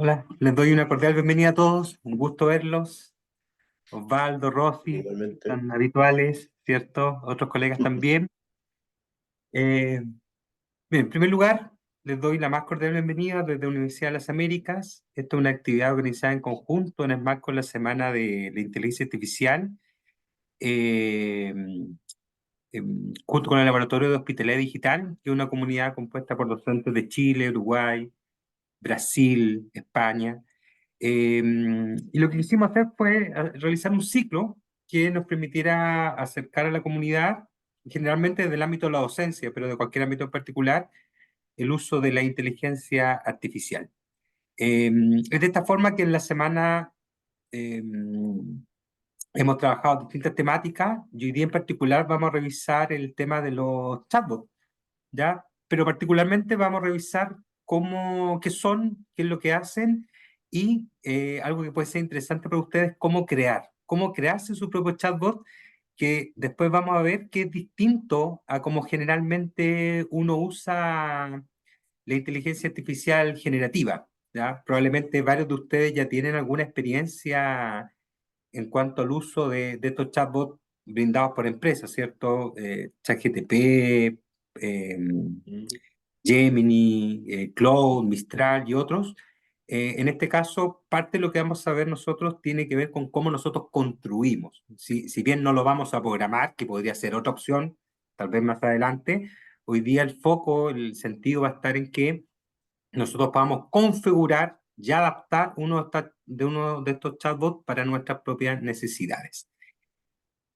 Hola, les doy una cordial bienvenida a todos. Un gusto verlos. Osvaldo, Rosy, Igualmente. tan habituales, ¿cierto? Otros colegas también. Eh, Bien, en primer lugar, les doy la más cordial bienvenida desde la Universidad de las Américas. Esta es una actividad organizada en conjunto en el marco de la Semana de la Inteligencia Artificial, eh, junto con el Laboratorio de Hospitalidad Digital, que es una comunidad compuesta por docentes de Chile, Uruguay, Brasil, España. Y lo que quisimos hacer fue realizar un ciclo que nos permitiera acercar a la comunidad, generalmente desde el ámbito de la docencia, pero de cualquier ámbito en particular, el uso de la inteligencia artificial. Es de esta forma que en la semana eh, hemos trabajado distintas temáticas y hoy día en particular vamos a revisar el tema de los chatbots, ¿ya? Pero particularmente vamos a revisar qué son, qué es lo que hacen y algo que puede ser interesante para ustedes, cómo crearse su propio chatbot, que después vamos a ver que es distinto a cómo generalmente uno usa la inteligencia artificial generativa, ¿ya? Probablemente varios de ustedes ya tienen alguna experiencia en cuanto al uso de estos chatbots brindados por empresas, ¿cierto? ChatGPT, Mm. Gemini, Claude, Mistral y otros. En este caso, parte de lo que vamos a ver nosotros tiene que ver con cómo nosotros construimos. Si bien no lo vamos a programar, que podría ser otra opción, tal vez más adelante, hoy día el foco, el sentido va a estar en que nosotros podamos configurar y adaptar uno de estos chatbots para nuestras propias necesidades.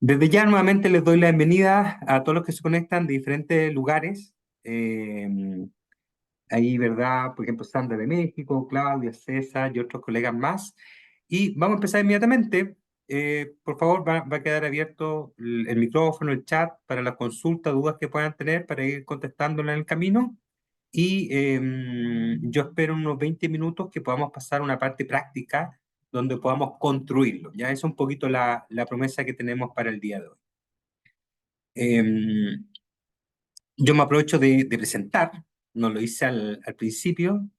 Desde ya nuevamente les doy la bienvenida a todos los que se conectan de diferentes lugares. Eh, Ahí, ¿verdad? Por ejemplo, Sandra de México, Claudia, César y otros colegas más. Y vamos a empezar inmediatamente. Por favor, va a quedar abierto el micrófono, el chat para las consultas, dudas que puedan tener para ir contestándolas en el camino. Y yo espero unos 20 minutos que podamos pasar a una parte práctica donde podamos construirlo. Ya es un poquito la promesa que tenemos para el día de hoy. Em, yo me aprovecho de presentar, no lo hice al principio.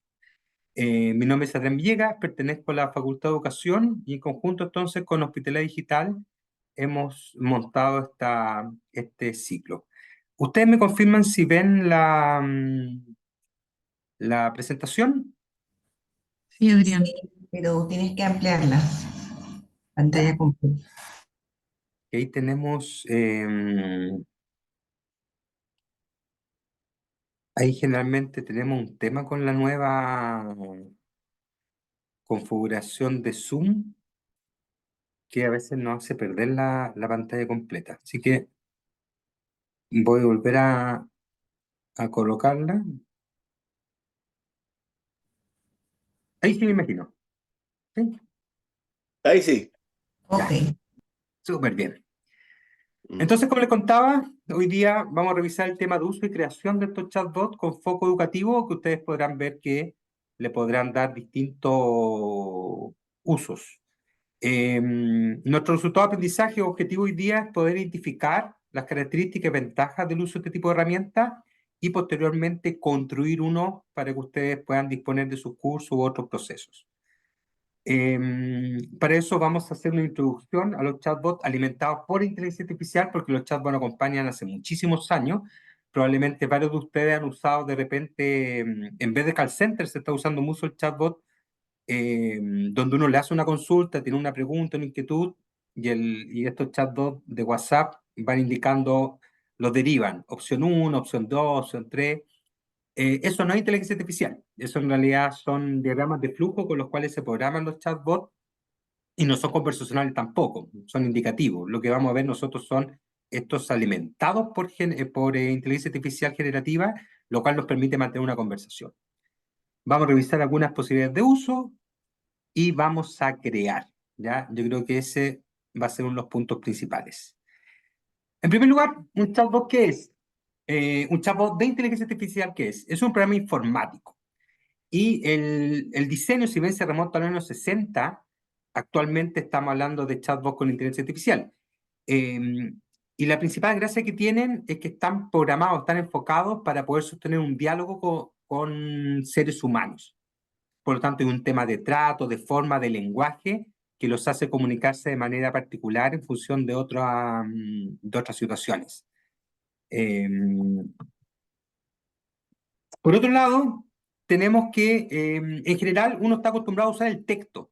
Mi nombre es Adrián Villegas, pertenezco a la Facultad de Educación y en conjunto entonces con Hospitalidad Digital hemos montado este ciclo. ¿Ustedes me confirman si ven la presentación? Sí, Adrián, pero tienes que ampliarla. Pantalla completa. Y ahí tenemos, ahí generalmente tenemos un tema con la nueva configuración de Zoom que a veces nos hace perder la pantalla completa. Así que voy a volver a colocarla. Ahí sí me imagino. ¿Sí? Ahí sí. Ok. Ya, súper bien. Mm. Entonces, como les contaba, hoy día vamos a revisar el tema de uso y creación de estos chatbots con foco educativo que ustedes podrán ver que le podrán dar distintos usos. Nuestro resultado de aprendizaje objetivo hoy día es poder identificar las características y ventajas del uso de este tipo de herramientas y posteriormente construir uno para que ustedes puedan disponer de sus cursos u otros procesos. Para eso vamos a hacer una introducción a los chatbots alimentados por inteligencia artificial, porque los chatbots nos acompañan hace muchísimos años. Probablemente varios de ustedes han usado de repente, en vez de call center, se está usando mucho el chatbot, donde uno le hace una consulta, tiene una pregunta, una inquietud, y estos chatbots de WhatsApp van indicando, los derivan, opción uno, opción 2, opción 3. Eso no es inteligencia artificial, eso en realidad son diagramas de flujo con los cuales se programan los chatbots y no son conversacionales tampoco, son indicativos. Lo que vamos a ver nosotros son estos alimentados por inteligencia artificial generativa, lo cual nos permite mantener una conversación. Vamos a revisar algunas posibilidades de uso y vamos a crear, ¿ya? Yo creo que ese va a ser uno de los puntos principales. En primer lugar, ¿un chatbot qué es? Un chatbot de inteligencia artificial, ¿qué es? Es un programa informático. Y el diseño, si bien se remonta a los años 60, actualmente estamos hablando de chatbots con inteligencia artificial. Eh, y la principal gracia que tienen es que están programados, están enfocados para poder sostener un diálogo con seres humanos. por lo tanto hay un tema de trato, de forma, de lenguaje, que los hace comunicarse de manera particular en función de otras situaciones. Por otro lado, tenemos que, en general, uno está acostumbrado a usar el texto,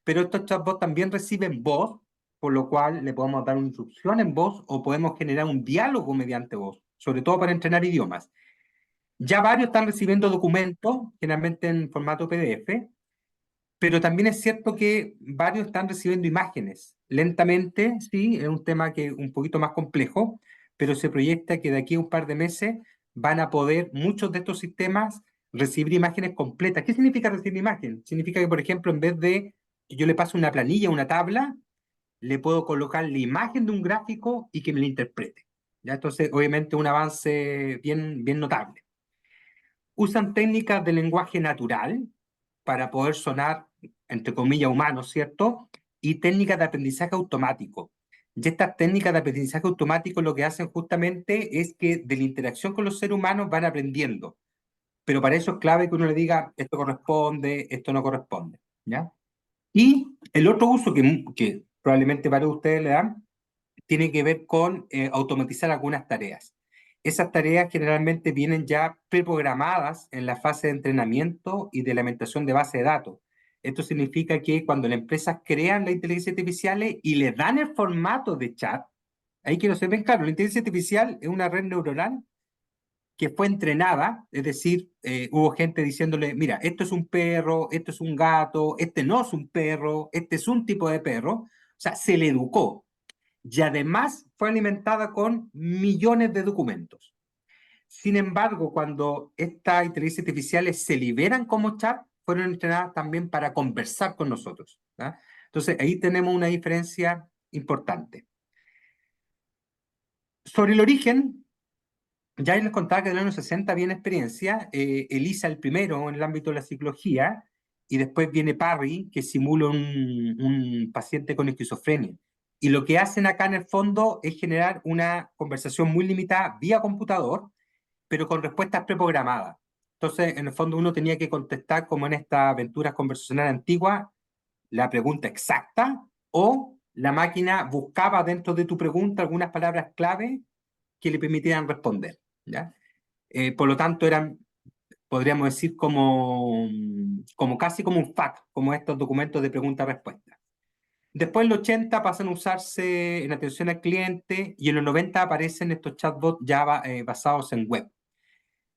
pero estos chatbots también reciben voz, por lo cual le podemos dar una instrucción en voz o podemos generar un diálogo mediante voz, sobre todo para entrenar idiomas. Ya varios están recibiendo documentos, generalmente en formato PDF, pero también es cierto que varios están recibiendo imágenes. Lentamente, sí, es un tema que un poquito más complejo, pero se proyecta que de aquí a un par de meses van a poder muchos de estos sistemas recibir imágenes completas. ¿Qué significa recibir imagen? Significa que, por ejemplo, en vez de que yo le pase una planilla, una tabla, le puedo colocar la imagen de un gráfico y que me la interprete. ¿Ya? Entonces, obviamente, un avance bien, bien notable. Usan técnicas de lenguaje natural para poder sonar, entre comillas, humanos, ¿cierto? Y técnicas de aprendizaje automático. Y estas técnicas de aprendizaje automático lo que hacen justamente es que de la interacción con los seres humanos van aprendiendo. Pero para eso es clave que uno le diga, esto corresponde, esto no corresponde, ¿ya? Y el otro uso que probablemente para ustedes le dan, tiene que ver con automatizar algunas tareas. Esas tareas generalmente vienen ya preprogramadas en la fase de entrenamiento y de alimentación de base de datos. Esto significa que cuando las empresas crean la inteligencia artificial y le dan el formato de chat, ahí que no se ven claro, la inteligencia artificial es una red neuronal que fue entrenada, es decir, hubo gente diciéndole, mira, esto es un perro, esto es un gato, este no es un perro, este es un tipo de perro, o sea, se le educó y además fue alimentada con millones de documentos. Sin embargo, cuando estas inteligencias artificiales se liberan como chat, fueron entrenadas también para conversar con nosotros, ¿verdad? Entonces, ahí tenemos una diferencia importante. Sobre el origen, ya les contaba que en el año 60 había experiencia, Elisa el primero en el ámbito de la psicología, y después viene Parry, que simula un paciente con esquizofrenia. Y lo que hacen acá en el fondo es generar una conversación muy limitada vía computador, pero con respuestas preprogramadas. Entonces, en el fondo uno tenía que contestar, como en estas aventuras conversacionales antiguas, la pregunta exacta, o la máquina buscaba dentro de tu pregunta algunas palabras clave que le permitieran responder, ¿ya? Por lo tanto, eran, podríamos decir, como casi como un FAQ, como estos documentos de pregunta-respuesta. Después, en los 80 pasan a usarse en atención al cliente y en los 90 aparecen estos chatbots ya basados en web.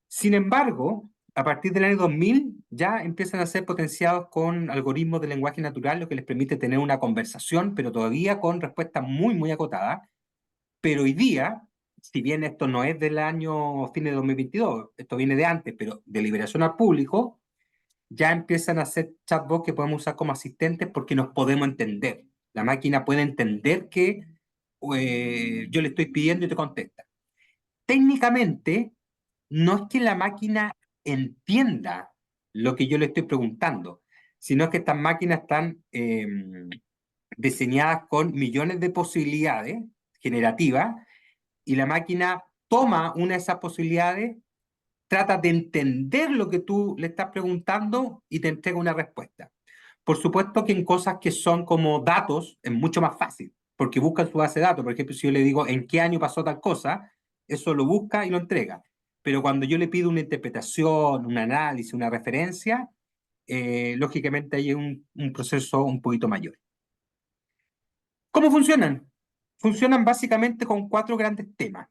Sin embargo, a partir del año 2000 ya empiezan a ser potenciados con algoritmos de lenguaje natural, lo que les permite tener una conversación, pero todavía con respuestas muy, muy acotadas. Pero hoy día, si bien esto no es del año fin de 2022, esto viene de antes, pero de liberación al público, ya empiezan a ser chatbots que podemos usar como asistentes porque nos podemos entender. La máquina puede entender que yo le estoy pidiendo y te contesta. Técnicamente, no es que la máquina entienda lo que yo le estoy preguntando, sino que estas máquinas están diseñadas con millones de posibilidades generativas y la máquina toma una de esas posibilidades, trata de entender lo que tú le estás preguntando y te entrega una respuesta. Por supuesto que en cosas que son como datos es mucho más fácil, porque busca en su base de datos. Por ejemplo, si yo le digo en qué año pasó tal cosa, eso lo busca y lo entrega. Pero cuando yo le pido una interpretación, un análisis, una referencia, lógicamente hay un proceso un poquito mayor. ¿Cómo funcionan? Funcionan básicamente con 4 grandes temas.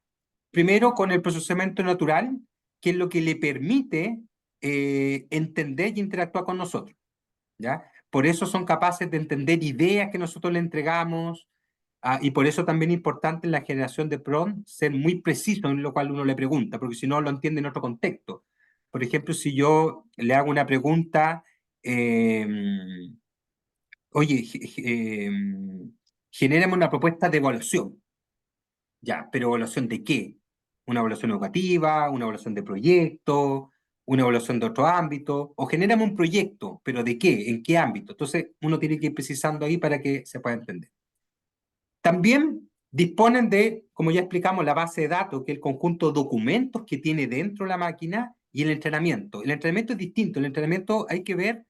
Primero, con el procesamiento natural, que es lo que le permite entender y interactuar con nosotros, ¿ya? Por eso son capaces de entender ideas que nosotros le entregamos, y por eso también es importante en la generación de prompt ser muy preciso en lo cual uno le pregunta, porque si no lo entiende en otro contexto. Por ejemplo, si yo le hago una pregunta, eh, oye, genérame una propuesta de evaluación. Ya, pero ¿evaluación de qué? ¿Una evaluación educativa, una evaluación de proyecto, una evaluación de otro ámbito? O genérame un proyecto, pero ¿de qué? ¿En qué ámbito? Entonces, uno tiene que ir precisando ahí para que se pueda entender. También disponen de, como ya explicamos, la base de datos, que es el conjunto de documentos que tiene dentro la máquina, y el entrenamiento. El entrenamiento es distinto. El entrenamiento hay que ver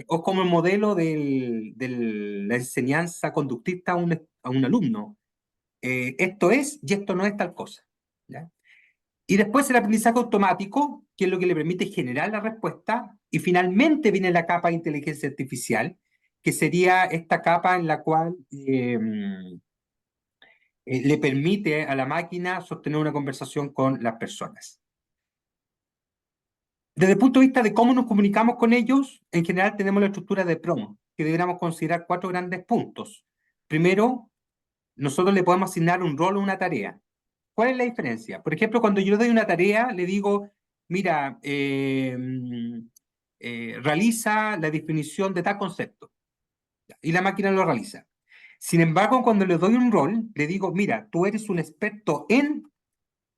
o como el modelo de la enseñanza conductista a un alumno. Esto es y esto no es tal cosa. ¿Ya? Y después el aprendizaje automático, que es lo que le permite generar la respuesta, y finalmente viene la capa de inteligencia artificial, que sería esta capa en la cual le permite a la máquina sostener una conversación con las personas. Desde el punto de vista de cómo nos comunicamos con ellos, en general tenemos la estructura de PROM, que deberíamos considerar 4 grandes puntos. Primero, nosotros le podemos asignar un rol o una tarea. ¿Cuál es la diferencia? Por ejemplo, cuando yo le doy una tarea, le digo, mira, realiza la definición de tal concepto. Y la máquina lo realiza. Sin embargo, cuando le doy un rol, le digo, mira, tú eres un experto en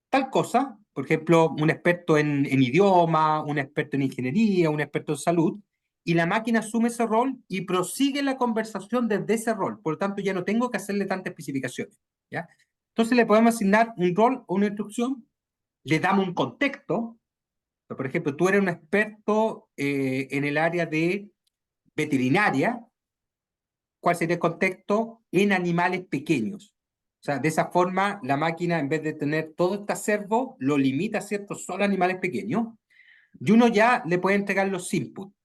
tal cosa, por ejemplo, un experto en idioma, un experto en ingeniería, un experto en salud, y la máquina asume ese rol y prosigue la conversación desde ese rol. Por lo tanto, ya no tengo que hacerle tantas especificaciones. ¿Ya? Entonces le podemos asignar un rol o una instrucción, le damos un contexto. Por ejemplo, tú eres un experto en el área de veterinaria. ¿Cuál sería el contexto? En animales pequeños. O sea, de esa forma, la máquina, en vez de tener todo este acervo, lo limita a ciertos solo animales pequeños. Y uno ya le puede entregar los inputs.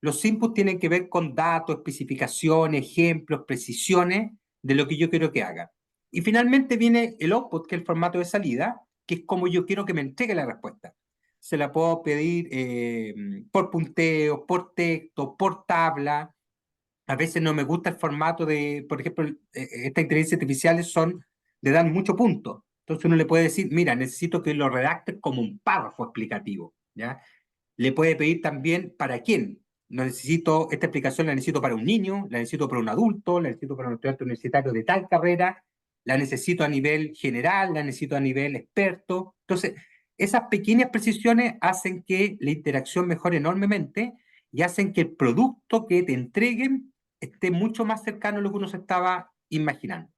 Los inputs tienen que ver con datos, especificaciones, ejemplos, precisiones de lo que yo quiero que haga. Y finalmente viene el output, que es el formato de salida, que es como yo quiero que me entregue la respuesta. Se la puedo pedir por punteo, por texto, por tabla. A veces no me gusta el formato de, por ejemplo, estas inteligencias artificiales le dan mucho punto. Entonces uno le puede decir, mira, necesito que lo redactes como un párrafo explicativo, ¿ya? Le puede pedir también para quién. No necesito, esta explicación la necesito para un niño, la necesito para un adulto, la necesito para un estudiante universitario de tal carrera, la necesito a nivel general, la necesito a nivel experto. Entonces, esas pequeñas precisiones hacen que la interacción mejore enormemente y hacen que el producto que te entreguen esté mucho más cercano a lo que uno se estaba imaginando.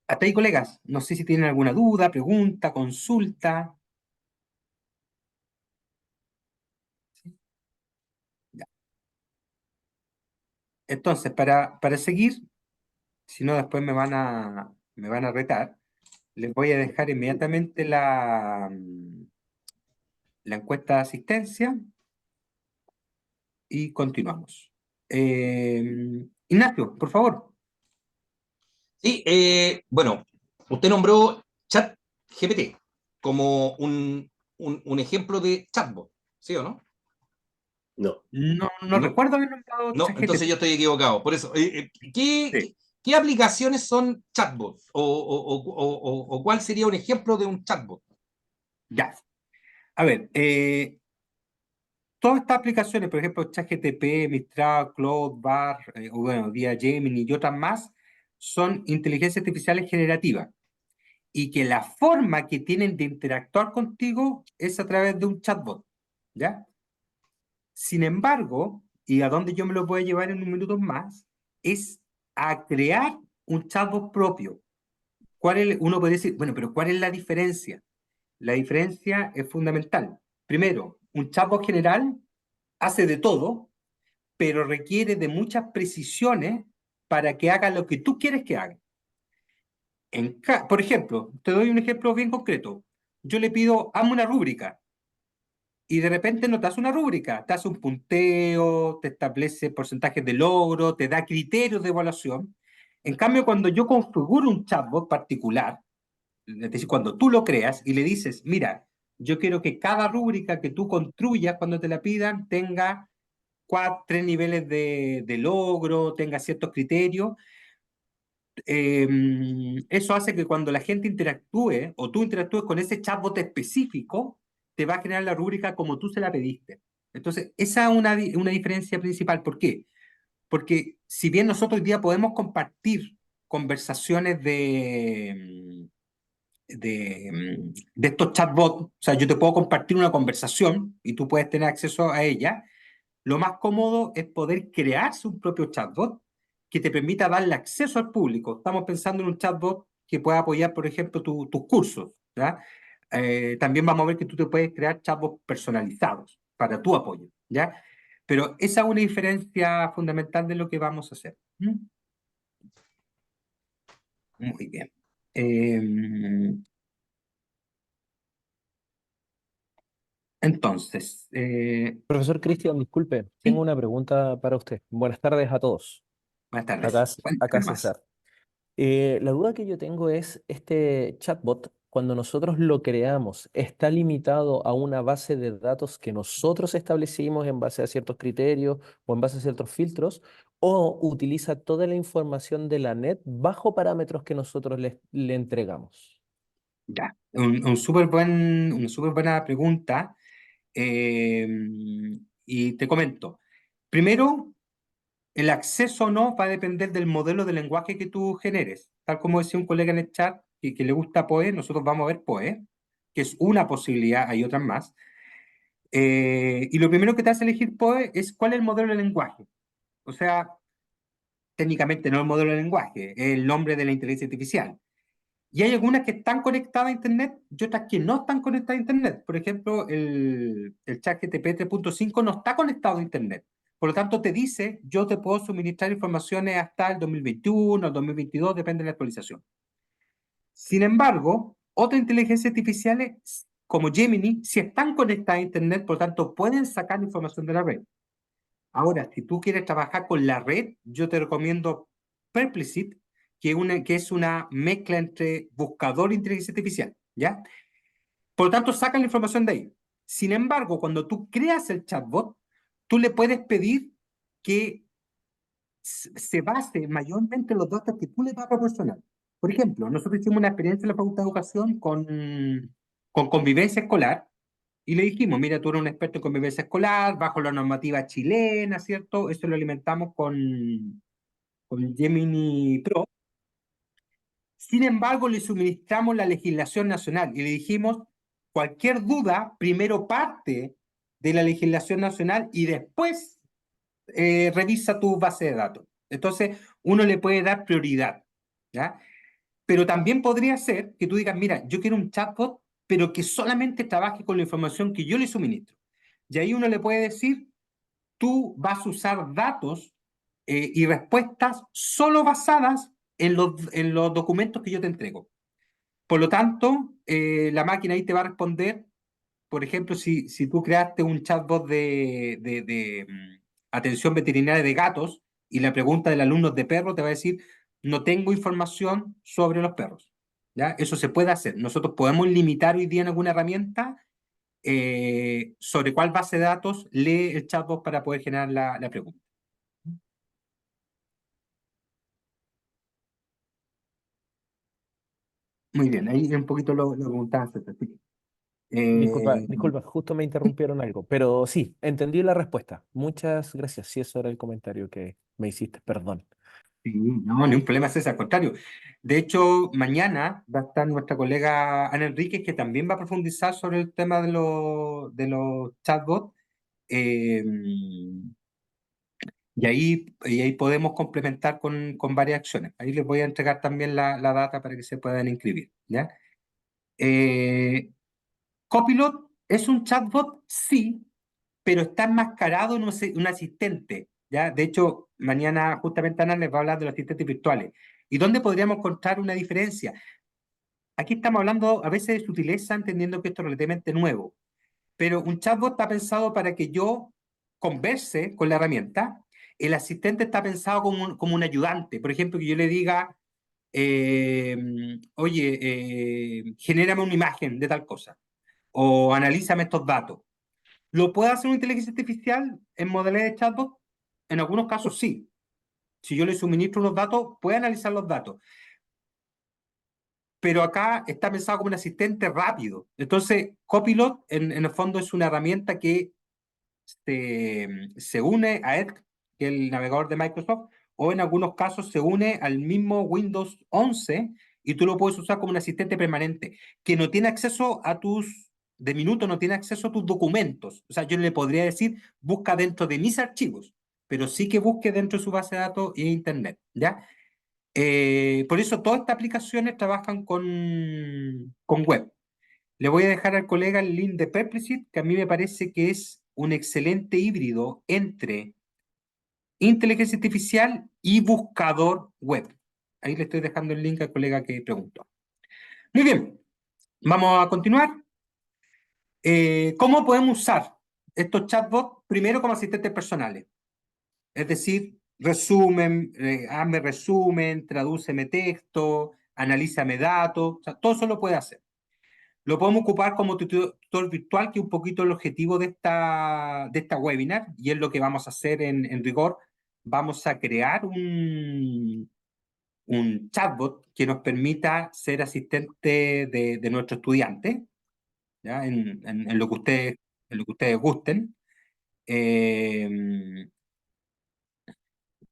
Hasta ahí, colegas. No sé si tienen alguna duda, pregunta, consulta. Ya. Entonces, para seguir, si no después me van a retar, les voy a dejar inmediatamente la encuesta de asistencia y continuamos. Ignacio, por favor. Sí, bueno, usted nombró ChatGPT como un ejemplo de chatbot, ¿sí o no? No. No No, recuerdo haber nombrado no, entonces ChatGPT. yo estoy equivocado. Por eso, Sí, ¿qué aplicaciones son chatbots? ¿O cuál sería un ejemplo de un chatbot? ya. A ver, todas estas aplicaciones, por ejemplo, ChatGPT, Mistral, Claude, Bar, o bueno, Vía Gemini y otras más, son inteligencias artificiales generativas. Y que la forma que tienen de interactuar contigo es a través de un chatbot, ¿ya? Sin embargo, y a donde yo me lo voy a llevar en un minuto más, es a crear un chatbot propio. Uno puede decir, bueno, pero ¿cuál es la diferencia? La diferencia es fundamental. Primero, un chatbot general hace de todo, pero requiere de muchas precisiones para que haga lo que tú quieres que haga. Por ejemplo, te doy un ejemplo bien concreto. Yo le pido, hazme una rúbrica, y de repente no te hace una rúbrica, te hace un punteo, te establece porcentajes de logro, te da criterios de evaluación. En cambio, cuando yo configuro un chatbot particular, es decir, cuando tú lo creas y le dices, mira, yo quiero que cada rúbrica que tú construyas cuando te la pidan tenga 3 niveles de logro, tenga ciertos criterios. Eso hace que cuando la gente interactúe o tú interactúes con ese chatbot específico, te va a generar la rúbrica como tú se la pediste. Entonces, esa es una diferencia principal. ¿Por qué? Porque si bien nosotros hoy día podemos compartir conversaciones de estos chatbots, o sea, yo te puedo compartir una conversación y tú puedes tener acceso a ella, lo más cómodo es poder crearse un propio chatbot que te permita darle acceso al público. Estamos pensando en un chatbot que pueda apoyar, por ejemplo, tus cursos. ¿Ya? También vamos a ver que tú te puedes crear chatbots personalizados. para tu apoyo, ¿ya? Pero esa es una diferencia fundamental de lo que vamos a hacer. ¿Mm? Muy bien. Entonces, Profesor Cristian, disculpe, tengo sí, una pregunta para usted. Buenas tardes a todos. buenas tardes. Acá Cuéntame más. César. La duda que yo tengo es, este chatbot, cuando nosotros lo creamos, ¿está limitado a una base de datos que nosotros establecimos en base a ciertos criterios o en base a ciertos filtros? ¿O utiliza toda la información de la net bajo parámetros que nosotros le entregamos? Ya, una súper buena pregunta. eh, y te comento. Primero, el acceso o no va a depender del modelo de lenguaje que tú generes. Tal como decía un colega en el chat que le gusta Poe, nosotros vamos a ver Poe, que es una posibilidad, hay otras más. Y lo primero que te hace elegir Poe es cuál es el modelo de lenguaje. O sea, técnicamente no el modelo de lenguaje, es el nombre de la inteligencia artificial. Y hay algunas que están conectadas a Internet y otras que no están conectadas a Internet. Por ejemplo, el ChatGPT 3.5 no está conectado a Internet. Por lo tanto, te dice, yo te puedo suministrar informaciones hasta el 2021, el 2022, depende de la actualización. Sin embargo, otras inteligencias artificiales, como Gemini, si están conectadas a Internet, por lo tanto, pueden sacar información de la red. Ahora, si tú quieres trabajar con la red, yo te recomiendo Perplexity, que es una mezcla entre buscador e inteligencia artificial, ¿ya? Por lo tanto, sacan la información de ahí. Sin embargo, cuando tú creas el chatbot, tú le puedes pedir que se base mayormente en los datos que tú le vas a proporcionar. Por ejemplo, nosotros hicimos una experiencia en la Facultad de Educación con convivencia escolar y le dijimos, mira, tú eres un experto en convivencia escolar, bajo la normativa chilena, ¿cierto? Eso lo alimentamos con Gemini Pro. Sin embargo, le suministramos la legislación nacional y le dijimos, cualquier duda, primero parte de la legislación nacional y después revisa tu base de datos. Entonces, uno le puede dar prioridad, ¿ya? Pero también podría ser que tú digas, mira, yo quiero un chatbot, pero que solamente trabaje con la información que yo le suministro. Y ahí uno le puede decir, tú vas a usar datos y respuestas solo basadas en los documentos que yo te entrego. Por lo tanto, la máquina ahí te va a responder, por ejemplo, si tú creaste un chatbot de atención veterinaria de gatos y la pregunta del alumno es de perros, te va a decir, no tengo información sobre los perros. ¿Ya? Eso se puede hacer. Nosotros podemos limitar hoy día en alguna herramienta sobre cuál base de datos lee el chatbot para poder generar la pregunta. Muy bien, ahí un poquito lo preguntaste. Sí. Disculpa, Eh, disculpa, justo me interrumpieron algo, pero sí, entendí la respuesta. Muchas gracias. Sí, eso era el comentario que me hiciste, perdón. sí, no, ni un problema, César, al contrario. De hecho, mañana va a estar nuestra colega Ana Enríquez, que también va a profundizar sobre el tema de los chatbots. eh, y ahí podemos complementar con varias acciones. Ahí les voy a entregar también la data para que se puedan inscribir, ¿ya? Eh, Copilot es un chatbot, sí, pero está enmascarado en un asistente, ¿ya? De hecho, mañana justamente Ana les va a hablar de los asistentes virtuales. ¿Y dónde podríamos encontrar una diferencia? Aquí estamos hablando a veces de sutileza, entendiendo que esto es relativamente nuevo, pero un chatbot está pensado para que yo converse con la herramienta. El asistente está pensado como un ayudante. Por ejemplo, que yo le diga, oye, genérame una imagen de tal cosa o analízame estos datos. ¿Lo puede hacer una inteligencia artificial en modalidad de chatbot? En algunos casos sí. Si yo le suministro unos datos, puede analizar los datos. Pero acá está pensado como un asistente rápido. Entonces, Copilot en el fondo es una herramienta que se une a Edge, que es el navegador de Microsoft, o en algunos casos se une al mismo Windows 11 y tú lo puedes usar como un asistente permanente, que no tiene acceso de minuto, no tiene acceso a tus documentos. O sea, yo le podría decir, busca dentro de mis archivos, pero sí que busque dentro de su base de datos y Internet, ¿ya? Por eso todas estas aplicaciones trabajan con web. Le voy a dejar al colega el link de Perplexity, que a mí me parece que es un excelente híbrido entre inteligencia artificial y buscador web. Ahí le estoy dejando el link al colega que preguntó. Muy bien, vamos a continuar. ¿Cómo podemos usar estos chatbots? Primero como asistentes personales. Es decir, hazme resumen, tradúceme texto, analízame datos, o sea, todo eso lo puede hacer. Lo podemos ocupar como tutor virtual, que es un poquito el objetivo de esta webinar, y es lo que vamos a hacer en rigor. Vamos a crear un chatbot que nos permita ser asistente de nuestro estudiante, ¿ya? En lo que ustedes gusten. Eh,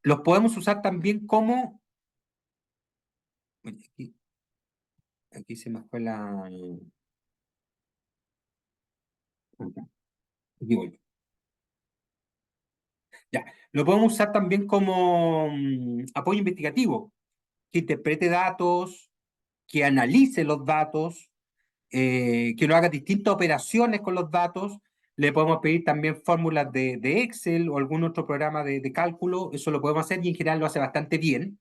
los podemos usar también como... Oye, aquí se me fue la... Aquí voy. Ya. Lo podemos usar también como apoyo investigativo, que interprete datos, que analice los datos, que nos haga distintas operaciones con los datos. Le podemos pedir también fórmulas de Excel o algún otro programa de cálculo. Eso lo podemos hacer y en general lo hace bastante bien.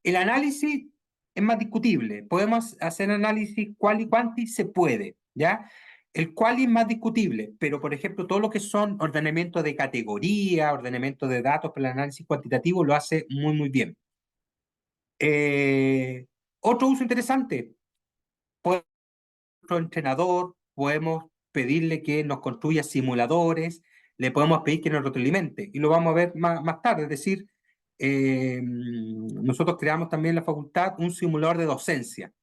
El análisis es más discutible. Podemos hacer análisis quali y quanti, se puede, ¿ya? El quali es más discutible, pero por ejemplo, todo lo que son ordenamiento de categoría, ordenamiento de datos para el análisis cuantitativo lo hace muy, muy bien. Otro uso interesante, nuestro entrenador, podemos pedirle que nos construya simuladores, le podemos pedir que nos retroalimente, y lo vamos a ver más tarde. Es decir, nosotros creamos también en la facultad un simulador de docencia.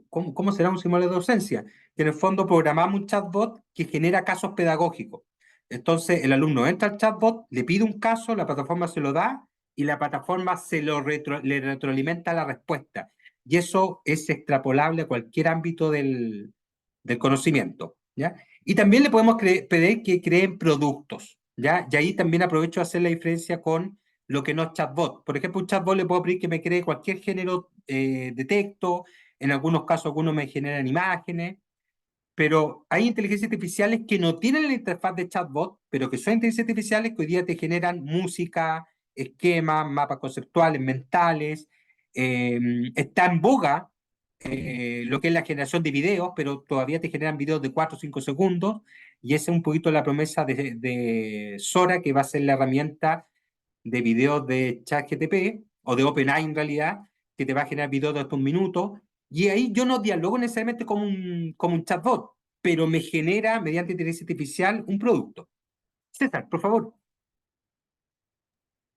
¿Cómo será un simulador de docencia? Que en el fondo programamos un chatbot que genera casos pedagógicos. Entonces el alumno entra al chatbot, le pide un caso, la plataforma se lo da y la plataforma le retroalimenta la respuesta. Y eso es extrapolable a cualquier ámbito del conocimiento, ¿ya? Y también le podemos pedir que creen productos, ¿ya? Y ahí también aprovecho de hacer la diferencia con lo que no es chatbot. Por ejemplo, un chatbot le puedo pedir que me cree cualquier género de texto, en algunos casos algunos me generan imágenes, pero hay inteligencias artificiales que no tienen la interfaz de chatbot, pero que son inteligencias artificiales que hoy día te generan música, esquemas, mapas conceptuales, mentales. Está en boga lo que es la generación de videos, pero todavía te generan videos de 4 o 5 segundos, y esa es un poquito la promesa de Sora, que va a ser la herramienta de videos de ChatGPT, o de OpenAI en realidad, que te va a generar videos de hasta un minuto, y ahí yo no dialogo necesariamente como un chatbot, pero me genera, mediante inteligencia artificial, un producto. César, por favor.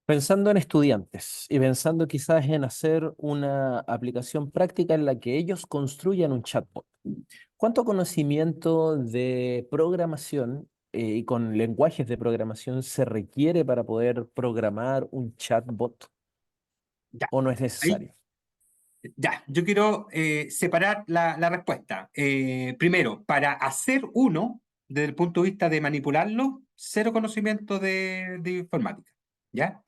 Pensando en estudiantes y pensando quizás en hacer una aplicación práctica en la que ellos construyan un chatbot, ¿cuánto conocimiento de programación y con lenguajes de programación se requiere para poder programar un chatbot Ya, o no es ahí, necesario? ya. Yo quiero separar la respuesta. Primero, para hacer uno, desde el punto de vista de manipularlo, cero conocimiento de informática, ¿ya?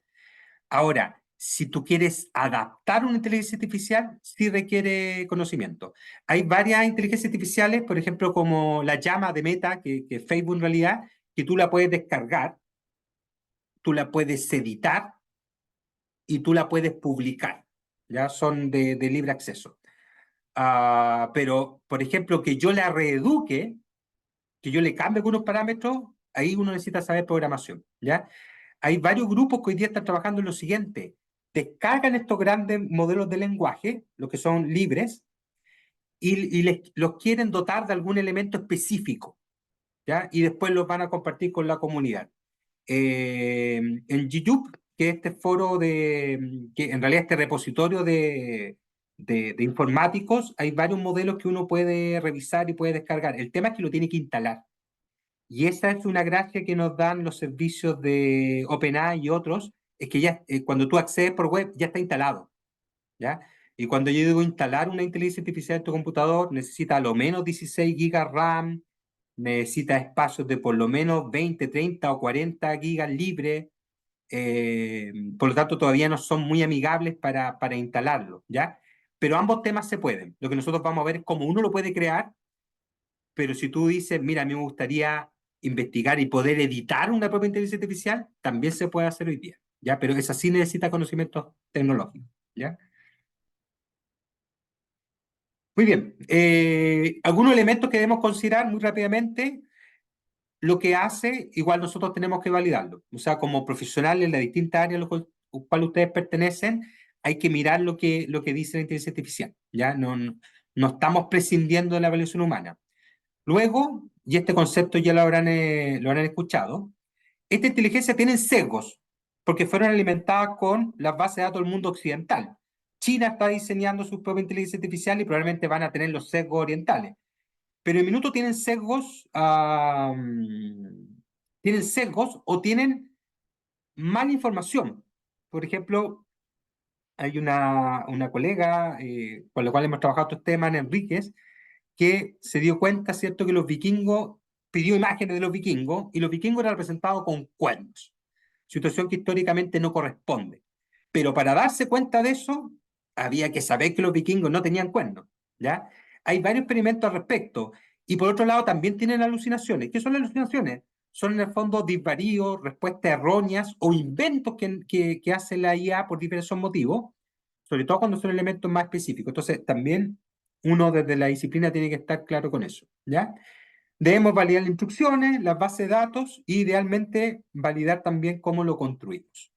Ahora, si tú quieres adaptar una inteligencia artificial, sí requiere conocimiento. Hay varias inteligencias artificiales, por ejemplo, como la llama de Meta, que es Facebook en realidad, que tú la puedes descargar, tú la puedes editar y tú la puedes publicar. Ya son de libre acceso. Pero, por ejemplo, que yo la reeduque, que yo le cambie algunos parámetros, ahí uno necesita saber programación, ¿ya? Hay varios grupos que hoy día están trabajando en lo siguiente: descargan estos grandes modelos de lenguaje, los que son libres, y los quieren dotar de algún elemento específico, ¿ya? Y después los van a compartir con la comunidad. En YouTube, que es este foro que en realidad este repositorio de informáticos, hay varios modelos que uno puede revisar y puede descargar. El tema es que lo tiene que instalar. Y esa es una gracia que nos dan los servicios de OpenAI y otros, es que ya cuando tú accedes por web ya está instalado, ¿ya? Y cuando yo digo instalar una inteligencia artificial en tu computador, necesita a lo menos 16 gigas RAM, necesita espacios de por lo menos 20, 30 o 40 gigas libres, por lo tanto todavía no son muy amigables para instalarlo, ¿ya? Pero ambos temas se pueden. Lo que nosotros vamos a ver es cómo uno lo puede crear, pero si tú dices, mira, a mí me gustaría investigar y poder editar una propia inteligencia artificial, también se puede hacer hoy día, ¿ya? Pero esa sí necesita conocimientos tecnológicos, ¿ya? Muy bien. Algunos elementos que debemos considerar muy rápidamente. Lo que hace, igual nosotros tenemos que validarlo. O sea, como profesionales en las distintas áreas a las cuales ustedes pertenecen, hay que mirar lo que dice la inteligencia artificial, ¿ya? No estamos prescindiendo de la evaluación humana. Luego, y este concepto ya lo habrán escuchado, esta inteligencia tiene sesgos, porque fueron alimentadas con las bases de datos del mundo occidental. China está diseñando su propia inteligencia artificial y probablemente van a tener los sesgos orientales. Pero en minuto tienen sesgos o tienen mala información. Por ejemplo, hay una colega con la cual hemos trabajado estos temas, Ana Enríquez, que se dio cuenta, ¿cierto?, que los vikingos, pidió imágenes de los vikingos, y los vikingos eran representados con cuernos, situación que históricamente no corresponde. Pero para darse cuenta de eso, había que saber que los vikingos no tenían cuernos, ¿ya? Hay varios experimentos al respecto. Y por otro lado, también tienen alucinaciones. ¿Qué son las alucinaciones? Son en el fondo disvaríos, respuestas erróneas o inventos que hace la IA por diversos motivos, sobre todo cuando son elementos más específicos. Entonces, también uno desde la disciplina tiene que estar claro con eso, ¿ya? Debemos validar las instrucciones, las bases de datos, e idealmente validar también cómo lo construimos.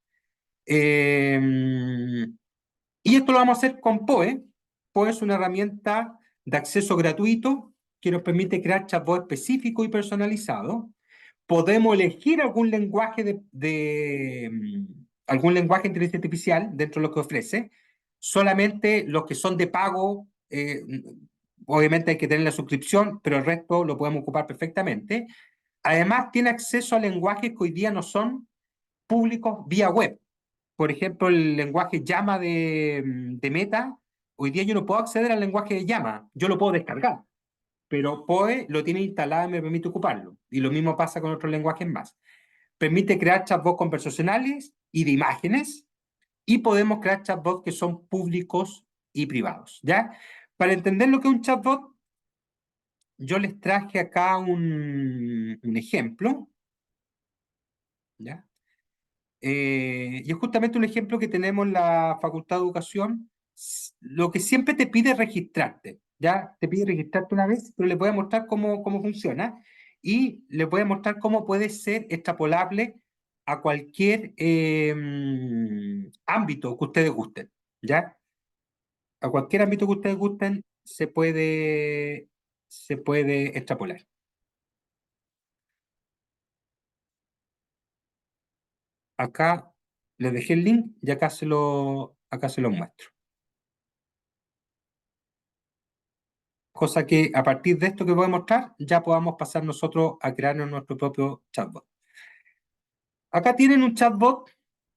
Y esto lo vamos a hacer con POE. POE es una herramienta de acceso gratuito que nos permite crear chatbots específicos y personalizados. Podemos elegir algún lenguaje algún lenguaje de inteligencia artificial dentro de lo que ofrece. Solamente los que son de pago, obviamente hay que tener la suscripción, pero el resto lo podemos ocupar perfectamente. Además, tiene acceso a lenguajes que hoy día no son públicos vía web. Por ejemplo, el lenguaje Llama de Meta, hoy día yo no puedo acceder al lenguaje de Llama, yo lo puedo descargar, pero POE lo tiene instalado y me permite ocuparlo. Y lo mismo pasa con otros lenguajes más. Permite crear chatbots conversacionales y de imágenes, y podemos crear chatbots que son públicos y privados, ¿ya? Para entender lo que es un chatbot, yo les traje acá un ejemplo, ¿ya? Y es justamente un ejemplo que tenemos en la Facultad de Educación. Lo que siempre te pide es registrarte, ¿ya? Te pide registrarte una vez, pero les voy a mostrar cómo funciona y les voy a mostrar cómo puede ser extrapolable a cualquier ámbito que ustedes gusten, ¿ya? A cualquier ámbito que ustedes gusten se puede extrapolar. Acá les dejé el link y acá se lo muestro. Cosa que a partir de esto que voy a mostrar, ya podamos pasar nosotros a crearnos nuestro propio chatbot. Acá tienen un chatbot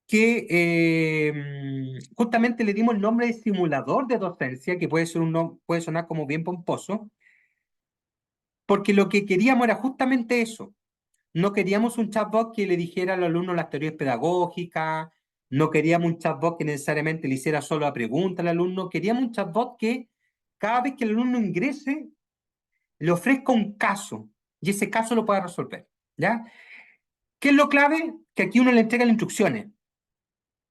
que justamente le dimos el nombre de simulador de docencia, que puede sonar como bien pomposo, porque lo que queríamos era justamente eso. No queríamos un chatbot que le dijera al alumno las teorías pedagógicas, no queríamos un chatbot que necesariamente le hiciera solo la pregunta al alumno, queríamos un chatbot que cada vez que el alumno ingrese, le ofrezca un caso y ese caso lo pueda resolver, ¿ya? ¿Qué es lo clave? Que aquí uno le entrega las instrucciones,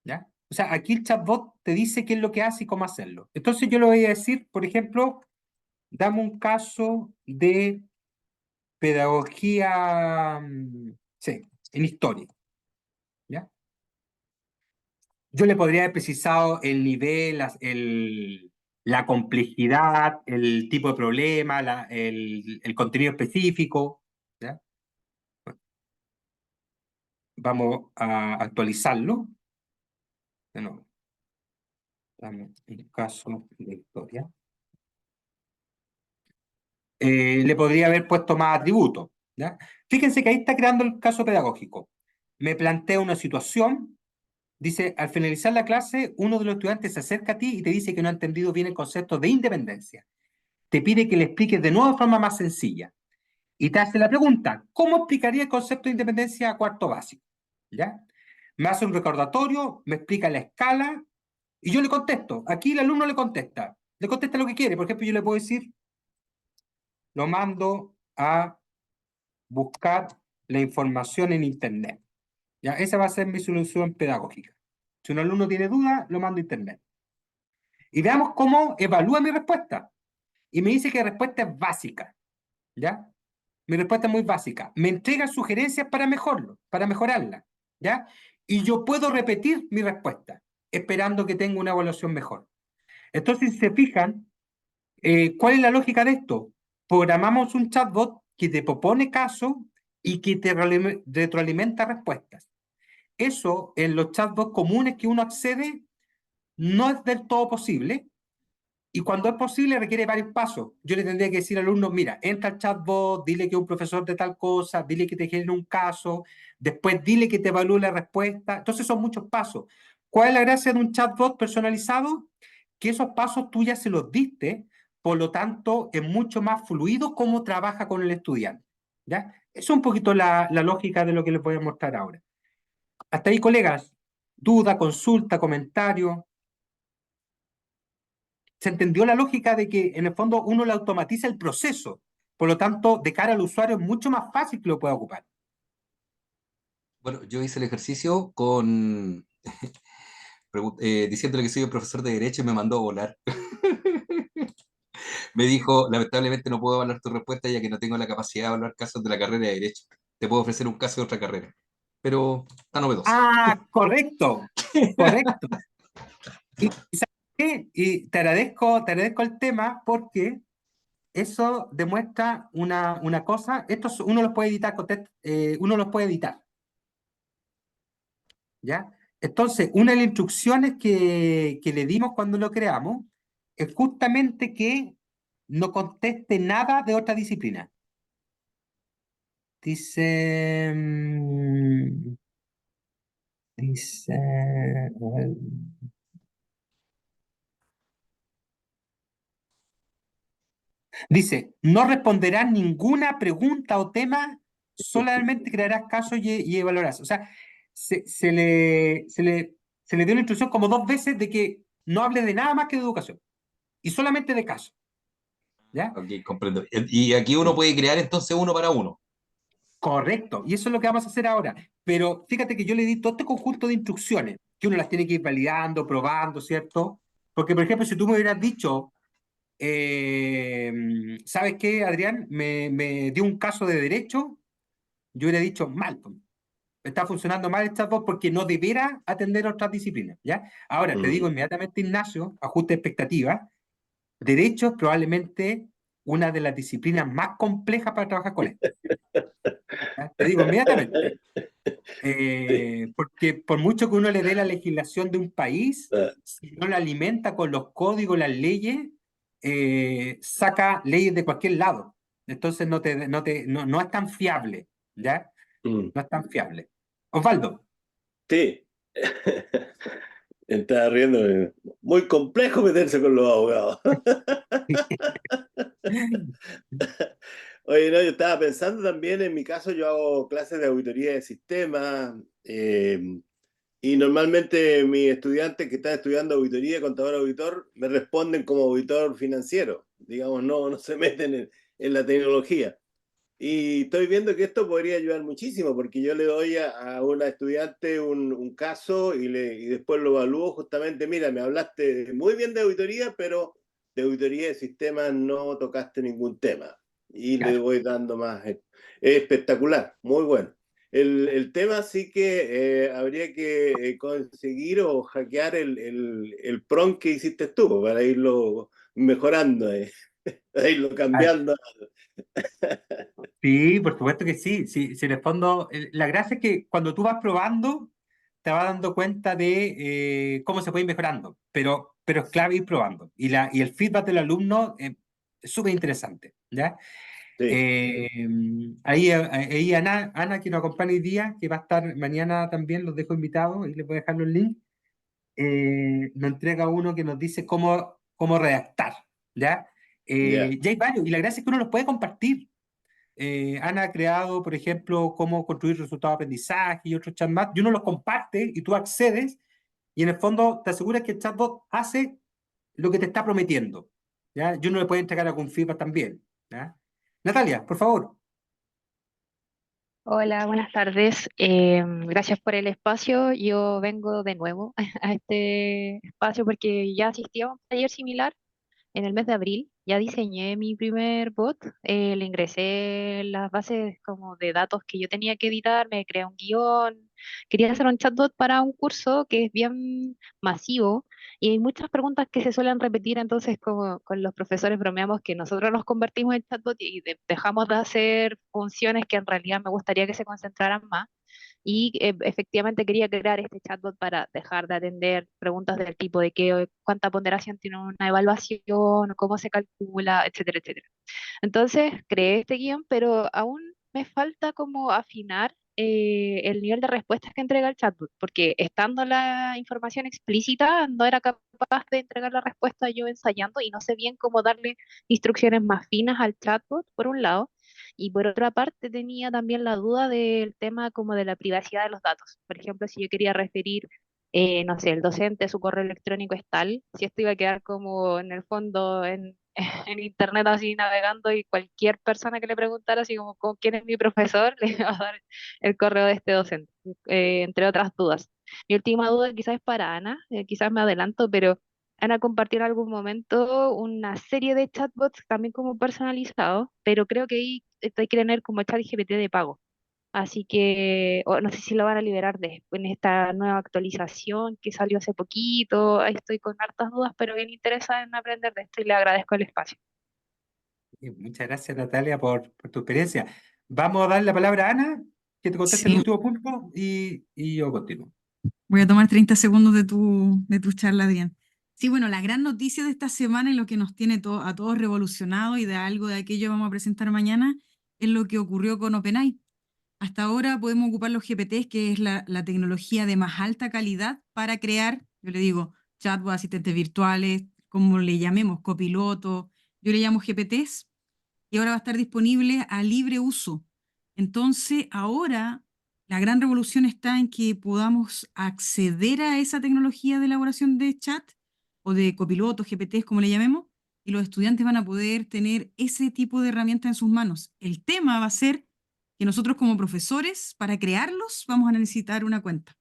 ¿ya? O sea, aquí el chatbot te dice qué es lo que hace y cómo hacerlo. Entonces yo le voy a decir, por ejemplo, dame un caso de pedagogía, sí, en historia, ¿ya? Yo le podría haber precisado el nivel, la complejidad, el tipo de problema, el contenido específico, ¿ya? Vamos a actualizarlo. De nuevo, dame un caso de historia. Le podría haber puesto más atributos, ¿ya? Fíjense que ahí está creando el caso pedagógico. Me plantea una situación. Dice, al finalizar la clase, uno de los estudiantes se acerca a ti y te dice que no ha entendido bien el concepto de independencia. Te pide que le expliques de nuevo de forma más sencilla. Y te hace la pregunta, ¿cómo explicaría el concepto de independencia a cuarto básico? ¿Ya? Me hace un recordatorio, me explica la escala, y yo le contesto. Aquí el alumno le contesta lo que quiere. Por ejemplo, yo le puedo decir, lo mando a buscar la información en Internet. ¿Ya? Esa va a ser mi solución pedagógica. Si un alumno tiene duda, lo mando a Internet. Y veamos cómo evalúa mi respuesta. Y me dice que la respuesta es básica. ¿Ya? Mi respuesta es muy básica. Me entrega sugerencias para mejorarla. ¿Ya? Y yo puedo repetir mi respuesta, esperando que tenga una evaluación mejor. Entonces, si se fijan, ¿cuál es la lógica de esto? Programamos un chatbot que te propone casos y que te retroalimenta respuestas. Eso en los chatbots comunes que uno accede no es del todo posible, y cuando es posible requiere varios pasos. Yo le tendría que decir al alumno, mira, entra al chatbot, dile que es un profesor de tal cosa, dile que te genere un caso, después dile que te evalúe la respuesta. Entonces son muchos pasos. ¿Cuál es la gracia de un chatbot personalizado? Que esos pasos tú ya se los diste, por lo tanto es mucho más fluido cómo trabaja con el estudiante. ¿Ya? Eso es un poquito la lógica de lo que les voy a mostrar ahora. Hasta ahí, colegas. Duda, consulta, comentario. Se entendió la lógica de que en el fondo uno le automatiza el proceso. Por lo tanto, de cara al usuario es mucho más fácil que lo pueda ocupar. Bueno, yo hice el ejercicio diciéndole que soy un profesor de Derecho y me mandó a volar. Me dijo, lamentablemente no puedo evaluar tu respuesta ya que no tengo la capacidad de evaluar casos de la carrera de Derecho. Te puedo ofrecer un caso de otra carrera, pero está novedoso. Ah, correcto, correcto. ¿Y sabes qué? Y te agradezco el tema porque eso demuestra una cosa. Uno los puede editar, uno los puede editar. ¿Ya? Entonces, una de las instrucciones que le dimos cuando lo creamos es justamente que no conteste nada de otra disciplina. Dice, dice, dice, no responderás ninguna pregunta o tema, solamente crearás casos y evaluarás. O sea, se le dio una instrucción como 2 veces de que no hable de nada más que de educación y solamente de casos. ¿Ya? Ok, comprendo. Y aquí uno puede crear entonces uno para uno. Correcto, y eso es lo que vamos a hacer ahora. Pero fíjate que yo le di todo este conjunto de instrucciones, que uno las tiene que ir validando, probando, ¿cierto? Porque, por ejemplo, si tú me hubieras dicho, ¿sabes qué, Adrián? Me dio un caso de derecho, yo hubiera dicho, mal, pues, está funcionando mal el chatbot porque no debiera atender a otras disciplinas, ¿ya? Ahora, te digo inmediatamente, Ignacio, ajuste de expectativas, derecho es probablemente una de las disciplinas más complejas para trabajar con esto. ¿Ya? Te digo inmediatamente. Sí. Porque por mucho que uno le dé la legislación de un país, Ah, si no la alimenta con los códigos, las leyes, saca leyes de cualquier lado. Entonces no es tan fiable, ¿ya? mm, No es tan fiable. Osvaldo. sí. Estaba riendo. Muy complejo meterse con los abogados. Oye, no, yo estaba pensando también, en mi caso, yo hago clases de auditoría de sistemas, y normalmente mis estudiantes que están estudiando auditoría, contador auditor, me responden como auditor financiero. Digamos, no se meten en la tecnología. Y estoy viendo que esto podría ayudar muchísimo, porque yo le doy a una estudiante un caso y después lo evalúo justamente, mira, me hablaste muy bien de auditoría, pero de auditoría de sistemas no tocaste ningún tema. Y le Claro. voy dando más. Es espectacular, muy bueno. El tema sí que habría que conseguir o hackear el prompt que hiciste tú para irlo mejorando, para irlo Ah, cambiando. sí, por supuesto que sí. Sí, sí, en el fondo, la gracia es que cuando tú vas probando, te vas dando cuenta de cómo se puede ir mejorando, pero es clave ir probando. Y el feedback del alumno es súper interesante, ¿ya? Sí. Ahí Ana, que nos acompaña hoy día, que va a estar mañana también, los dejo invitados y les voy a dejar los links, nos entrega uno que nos dice cómo redactar, ¿ya? Ya. Ya hay varios, y la gracia es que uno los puede compartir. Ana ha creado, por ejemplo, cómo construir resultados de aprendizaje y otros chatbots, y uno los comparte y tú accedes, y en el fondo te aseguras que el chatbot hace lo que te está prometiendo, ¿ya? Y uno le puede entregar algún feedback también, ¿ya? Natalia, por favor. Hola, buenas tardes. Gracias por el espacio. Yo vengo de nuevo a este espacio porque ya asistí a un taller similar en el mes de abril. Ya diseñé mi primer bot, le ingresé las bases como de datos que yo tenía que editar, me creé un guión. Quería hacer un chatbot para un curso que es bien masivo y hay muchas preguntas que se suelen repetir, entonces como con los profesores bromeamos que nosotros nos convertimos en chatbot y dejamos de hacer funciones que en realidad me gustaría que se concentraran más. Y efectivamente quería crear este chatbot para dejar de atender preguntas del tipo de qué, cuánta ponderación tiene una evaluación, cómo se calcula, etcétera, etcétera. Entonces creé este guión, pero aún me falta como afinar el nivel de respuestas que entrega el chatbot, porque estando la información explícita, no era capaz de entregar la respuesta yo ensayando y no sé bien cómo darle instrucciones más finas al chatbot, por un lado. Y por otra parte tenía también la duda del tema como de la privacidad de los datos. Por ejemplo, si yo quería referir, no sé, el docente, su correo electrónico es tal, si esto iba a quedar como en el fondo en internet así navegando y cualquier persona que le preguntara así como quién es mi profesor, le iba a dar el correo de este docente, entre otras dudas. Mi última duda quizás es para Ana, quizás me adelanto, pero Ana compartió en algún momento una serie de chatbots también como personalizados, pero creo que ahí hay que tener como ChatGPT de pago. Así que no sé si lo van a liberar en esta nueva actualización que salió hace poquito. Ahí estoy con hartas dudas, pero bien interesada en aprender de esto y le agradezco el espacio. Muchas gracias, Natalia, por tu experiencia. Vamos a dar la palabra a Ana, que te conteste el Sí, último punto y yo continúo. voy a tomar 30 segundos de tu charla, Adrián. Sí, bueno, la gran noticia de esta semana y lo que nos tiene a todos revolucionados y de algo de aquello vamos a presentar mañana es lo que ocurrió con OpenAI. Hasta ahora podemos ocupar los GPTs, que es la tecnología de más alta calidad para crear, yo le digo, chatbots, asistentes virtuales, como le llamemos, copiloto, yo le llamo GPTs, y ahora va a estar disponible a libre uso. Entonces, ahora la gran revolución está en que podamos acceder a esa tecnología de elaboración de chat o de copilotos, GPTs, como le llamemos, y los estudiantes van a poder tener ese tipo de herramientas en sus manos. El tema va a ser que nosotros como profesores, para crearlos, vamos a necesitar una cuenta.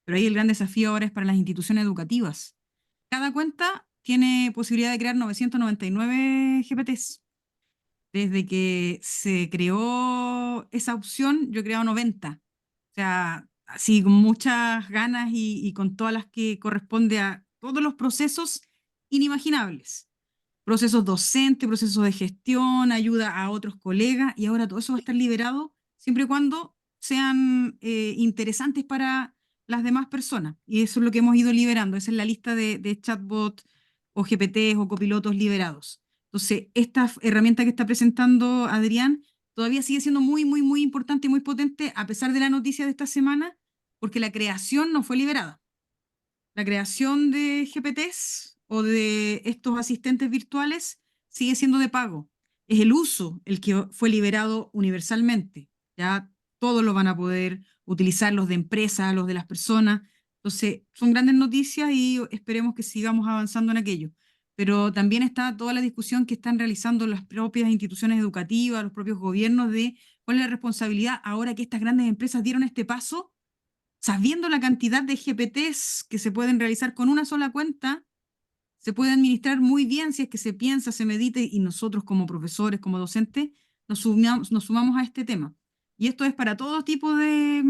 Pero ahí el gran desafío ahora es para las instituciones educativas. Cada cuenta tiene posibilidad de crear 999 GPTs. Desde que se creó esa opción, yo he creado 90. O sea, así con muchas ganas y con todas las que corresponde a todos los procesos inimaginables. Procesos docentes, procesos de gestión, ayuda a otros colegas, y ahora todo eso va a estar liberado siempre y cuando sean interesantes para las demás personas. Y eso es lo que hemos ido liberando. Esa es la lista de chatbots o GPTs o copilotos liberados. Entonces, esta herramienta que está presentando Adrián todavía sigue siendo muy, muy, muy importante y muy potente a pesar de la noticia de esta semana, porque la creación no fue liberada. La creación de GPTs o de estos asistentes virtuales sigue siendo de pago. Es el uso el que fue liberado universalmente. Ya todos lo van a poder utilizar, los de empresas, los de las personas. Entonces, son grandes noticias y esperemos que sigamos avanzando en aquello. Pero también está toda la discusión que están realizando las propias instituciones educativas, los propios gobiernos, de cuál es la responsabilidad ahora que estas grandes empresas dieron este paso, sabiendo la cantidad de GPTs que se pueden realizar con una sola cuenta. Se puede administrar muy bien si es que se piensa, se medite, y nosotros como profesores, como docentes, nos sumamos a este tema. Y esto es para todo tipo de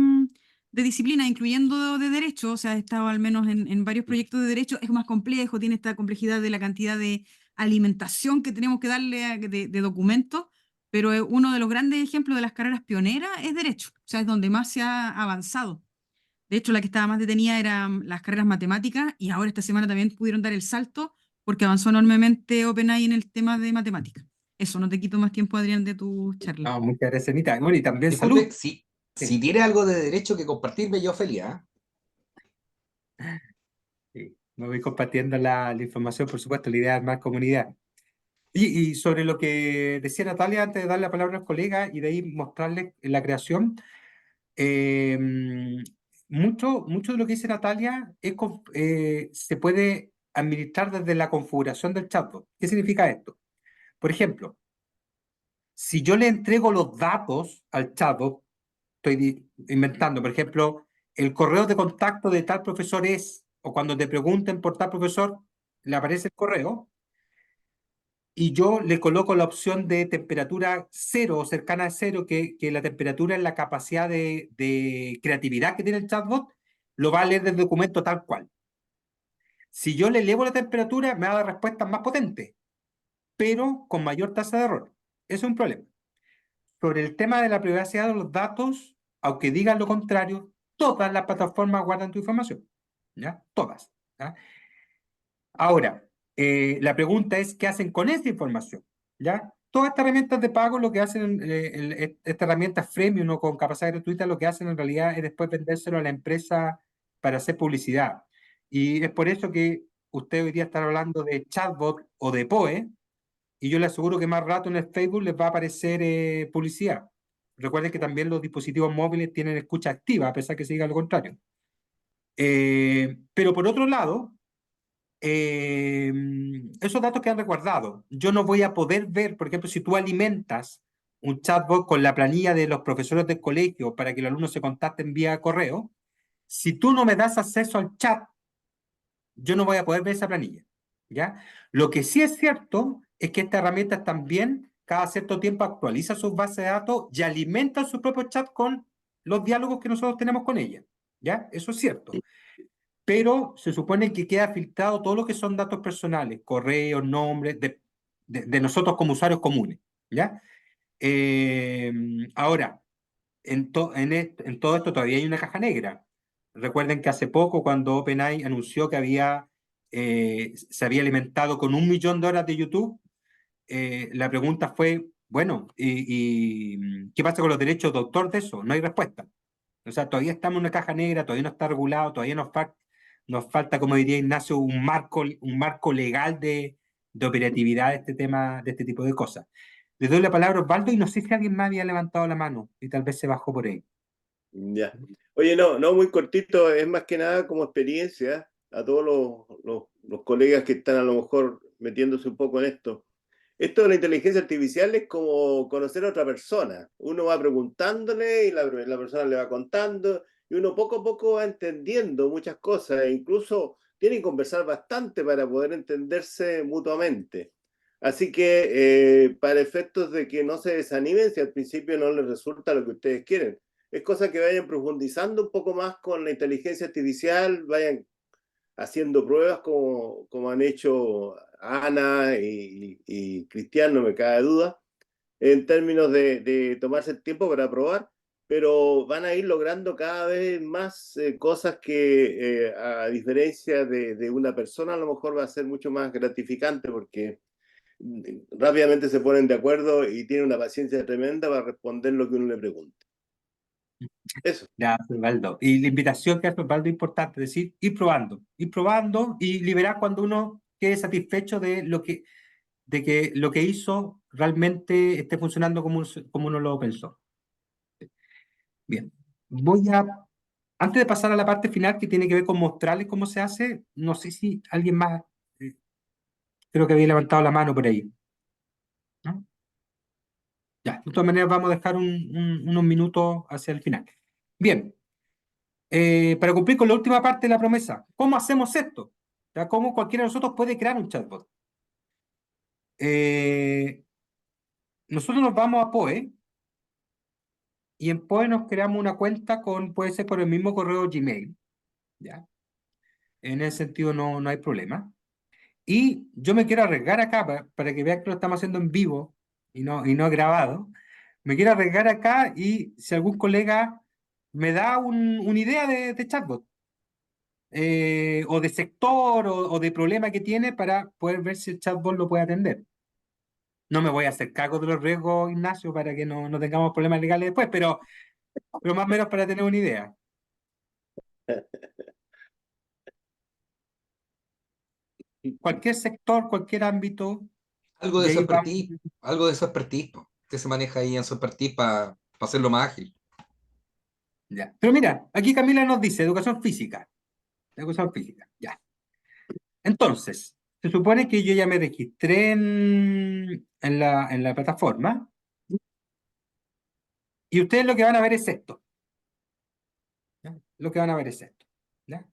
disciplinas, incluyendo de derecho. O sea, he estado al menos en varios proyectos de derecho. Es más complejo, tiene esta complejidad de la cantidad de alimentación que tenemos que darle de documentos, pero uno de los grandes ejemplos de las carreras pioneras es derecho. O sea, es donde más se ha avanzado. De hecho, la que estaba más detenida eran las carreras matemáticas, y ahora esta semana también pudieron dar el salto porque avanzó enormemente OpenAI en el tema de matemáticas. Eso, no te quito más tiempo, Adrián, de tu charla. No, muchas gracias, Anita. Bueno, y también Disculpe, salud. si Sí, tiene algo de derecho que compartirme, yo feliz, ¿ah? sí. Me voy compartiendo la información, por supuesto, la idea es más comunidad. Y sobre lo que decía Natalia, antes de darle la palabra al colega y de ahí mostrarles la creación, eh, mucho de lo que dice Natalia se puede administrar desde la configuración del chatbot. ¿Qué significa esto? Por ejemplo, si yo le entrego los datos al chatbot, inventando, por ejemplo, el correo de contacto de tal profesor es, o cuando te pregunten por tal profesor, le aparece el correo, y yo le coloco la opción de temperatura cero o cercana a cero, que la temperatura es la capacidad de creatividad que tiene el chatbot, lo va a leer del documento tal cual. Si yo le elevo la temperatura, me va a dar respuestas más potentes, pero con mayor tasa de error. Eso es un problema. Sobre el tema de la privacidad de los datos, aunque digan lo contrario, todas las plataformas guardan tu información. ¿Ya? Todas. ¿Ya? Ahora, la pregunta es, ¿qué hacen con esa información? ¿Ya? Todas estas herramientas de pago, lo que hacen, estas herramientas freemium o con capacidad gratuita, lo que hacen en realidad es después vendérselo a la empresa para hacer publicidad. Y es por eso que usted hoy día está hablando de chatbot o de POE, y yo le aseguro que más rato en el Facebook les va a aparecer publicidad. Recuerden que también los dispositivos móviles tienen escucha activa, a pesar que se diga lo contrario. Pero por otro lado, esos datos quedan resguardados. Yo no voy a poder ver, por ejemplo, si tú alimentas un chatbot con la planilla de los profesores del colegio para que los alumnos se contacten vía correo, si tú no me das acceso al chat, yo no voy a poder ver esa planilla. ¿Ya? Lo que sí es cierto es que estas herramientas también cada cierto tiempo actualizan sus bases de datos y alimentan su propio chat con los diálogos que nosotros tenemos con ella. ¿Ya? Eso es cierto. Pero se supone que queda filtrado todo lo que son datos personales, correos, nombres, de nosotros como usuarios comunes. ¿Ya? Ahora, en todo esto todavía hay una caja negra. Recuerden que hace poco, cuando OpenAI anunció que se había alimentado con 1 millón de horas de YouTube, la pregunta fue, bueno, ¿y qué pasa con los derechos de autor de eso? No hay respuesta. O sea, todavía estamos en una caja negra, todavía no está regulado, todavía nos falta, como diría Ignacio, un marco legal de operatividad de este tema, de este tipo de cosas. Le doy la palabra a Osvaldo y no sé si alguien más había levantado la mano y tal vez se bajó por ahí. Ya. Oye, no, muy cortito, es más que nada como experiencia a todos los colegas que están a lo mejor metiéndose un poco en esto. Esto de la inteligencia artificial es como conocer a otra persona. Uno va preguntándole y la persona le va contando y uno poco a poco va entendiendo muchas cosas e incluso tiene que conversar bastante para poder entenderse mutuamente. Así que para efectos de que no se desanimen si al principio no les resulta lo que ustedes quieren, es cosa que vayan profundizando un poco más con la inteligencia artificial, vayan haciendo pruebas como han hecho Ana y Cristian, no me cabe duda, en términos de tomarse el tiempo para probar, pero van a ir logrando cada vez más cosas que a diferencia de una persona a lo mejor va a ser mucho más gratificante porque rápidamente se ponen de acuerdo y tienen una paciencia tremenda para responder lo que uno le pregunte. Eso. Gracias, Osvaldo. Y la invitación que hace Osvaldo es importante, es decir, ir probando y liberar cuando uno quede satisfecho de que lo que hizo realmente esté funcionando como uno lo pensó. Bien, antes de pasar a la parte final que tiene que ver con mostrarles cómo se hace, no sé si alguien más, eh, creo que había levantado la mano por ahí, ¿no? Ya, de todas maneras vamos a dejar unos minutos hacia el final. Bien, para cumplir con la última parte de la promesa, ¿cómo hacemos esto? ¿Ya? ¿Cómo cualquiera de nosotros puede crear un chatbot? Nosotros nos vamos a POE y en POE nos creamos una cuenta puede ser por el mismo correo Gmail, ¿ya? En ese sentido no hay problema. Y yo me quiero arriesgar acá para que vean que lo estamos haciendo en vivo y no grabado. Me quiero arriesgar acá y si algún colega me da una idea de chatbot, o de sector o de problema que tiene para poder ver si el chatbot lo puede atender. No me voy a hacer cargo de los riesgos, Ignacio, para que no tengamos problemas legales después, pero más o menos para tener una idea. Cualquier sector, cualquier ámbito, Algo y de ahí vamos. su expertise, po. Usted se maneja ahí en su expertise para hacerlo más ágil. Ya. Pero mira, aquí Camila nos dice educación física. Educación física, ya. Entonces, se supone que yo ya me registré en la plataforma y ustedes lo que van a ver es esto. lo que van a ver es esto, ¿ya?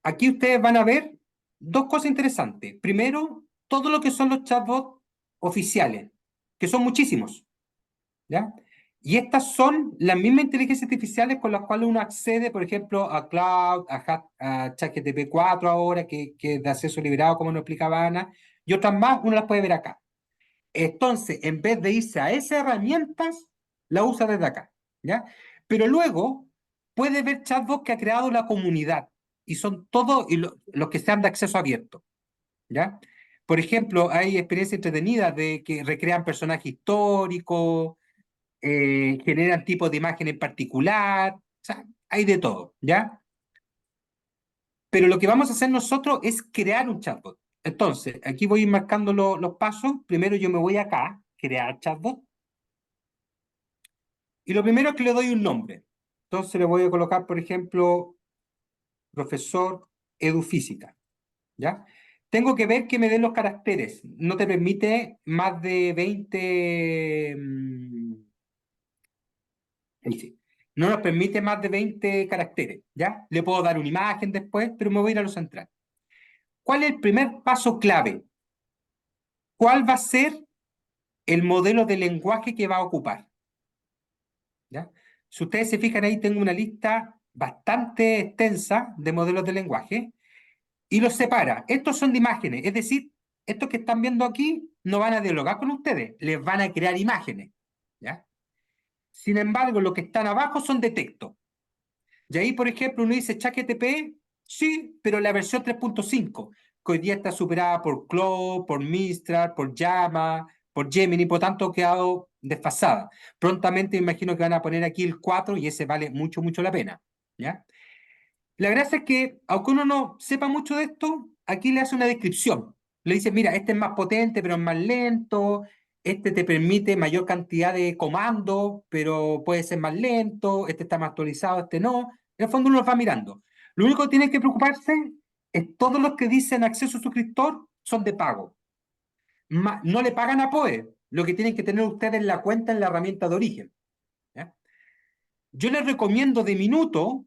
Aquí ustedes van a ver dos cosas interesantes. Primero, todo lo que son los chatbots oficiales, que son muchísimos, ¿ya? Y estas son las mismas inteligencias artificiales con las cuales uno accede, por ejemplo, a Cloud, a ChatGPT 4 ahora, que es de acceso liberado, como nos explicaba Ana, y otras más, uno las puede ver acá. Entonces, en vez de irse a esas herramientas, la usa desde acá, ¿ya? Pero luego puede ver chatbots que ha creado la comunidad, y son todos los que sean de acceso abierto, ¿ya? Por ejemplo, hay experiencias entretenidas de que recrean personajes históricos, generan tipos de imagen en particular, o sea, hay de todo, ¿ya? Pero lo que vamos a hacer nosotros es crear un chatbot. Entonces, aquí voy a ir marcando los pasos. Primero yo me voy acá, crear chatbot, y lo primero es que le doy un nombre. Entonces le voy a colocar, por ejemplo, profesor edufísica, ¿ya? Tengo que ver que me den los caracteres. No te permite más de 20... ahí sí. No nos permite más de 20 caracteres, ¿ya? Le puedo dar una imagen después, pero me voy a ir a lo central. ¿Cuál es el primer paso clave? ¿Cuál va a ser el modelo de lenguaje que va a ocupar? ¿Ya? Si ustedes se fijan ahí, tengo una lista bastante extensa de modelos de lenguaje y los separa. Estos son de imágenes, es decir, estos que están viendo aquí no van a dialogar con ustedes, les van a crear imágenes, ¿ya? Sin embargo, los que están abajo son de texto. Y ahí, por ejemplo, uno dice ChatGPT, sí, pero la versión 3.5, que hoy día está superada por Claude, por Mistral, por Llama, por Gemini, por tanto ha quedado desfasada. Prontamente me imagino que van a poner aquí el 4 y ese vale mucho, mucho la pena, ¿ya? La gracia es que, aunque uno no sepa mucho de esto, aquí le hace una descripción. Le dice, mira, este es más potente, pero es más lento. Este te permite mayor cantidad de comandos, pero puede ser más lento. Este está más actualizado, este no. En el fondo uno lo va mirando. Lo único que tiene que preocuparse es todos los que dicen acceso suscriptor son de pago. No le pagan a POE. Lo que tienen que tener ustedes en la cuenta en la herramienta de origen, ¿ya? Yo les recomiendo de minuto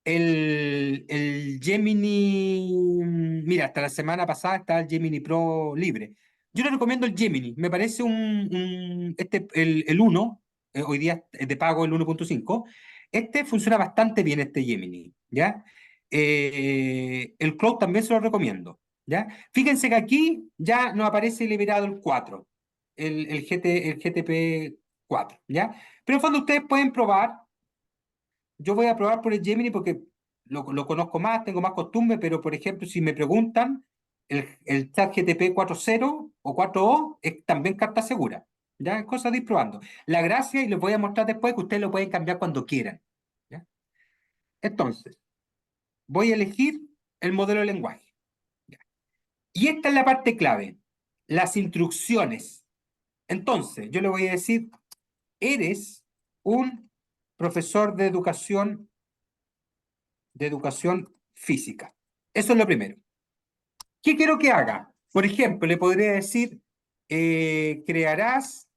el Gemini, mira, hasta la semana pasada está el Gemini Pro libre. Yo le recomiendo el Gemini, me parece el 1, hoy día es de pago el 1.5. Este funciona bastante bien, este Gemini, ¿ya? El Cloud también se lo recomiendo, ¿ya? Fíjense que aquí ya nos aparece liberado el 4, el GTP 4, ¿ya? Pero en fondo ustedes pueden probar. Yo voy a probar por el Gemini porque lo conozco más, tengo más costumbre, pero por ejemplo, si me preguntan, el chat GTP 4.0 o 4.0 es también carta segura. Ya es cosa de ir probando. La gracia, y les voy a mostrar después, que ustedes lo pueden cambiar cuando quieran. ¿Ya? Entonces, voy a elegir el modelo de lenguaje. ¿Ya? Y esta es la parte clave, las instrucciones. Entonces, yo le voy a decir, eres un profesor de educación física. Eso es lo primero. ¿Qué quiero que haga? Por ejemplo, le podría decir, crearás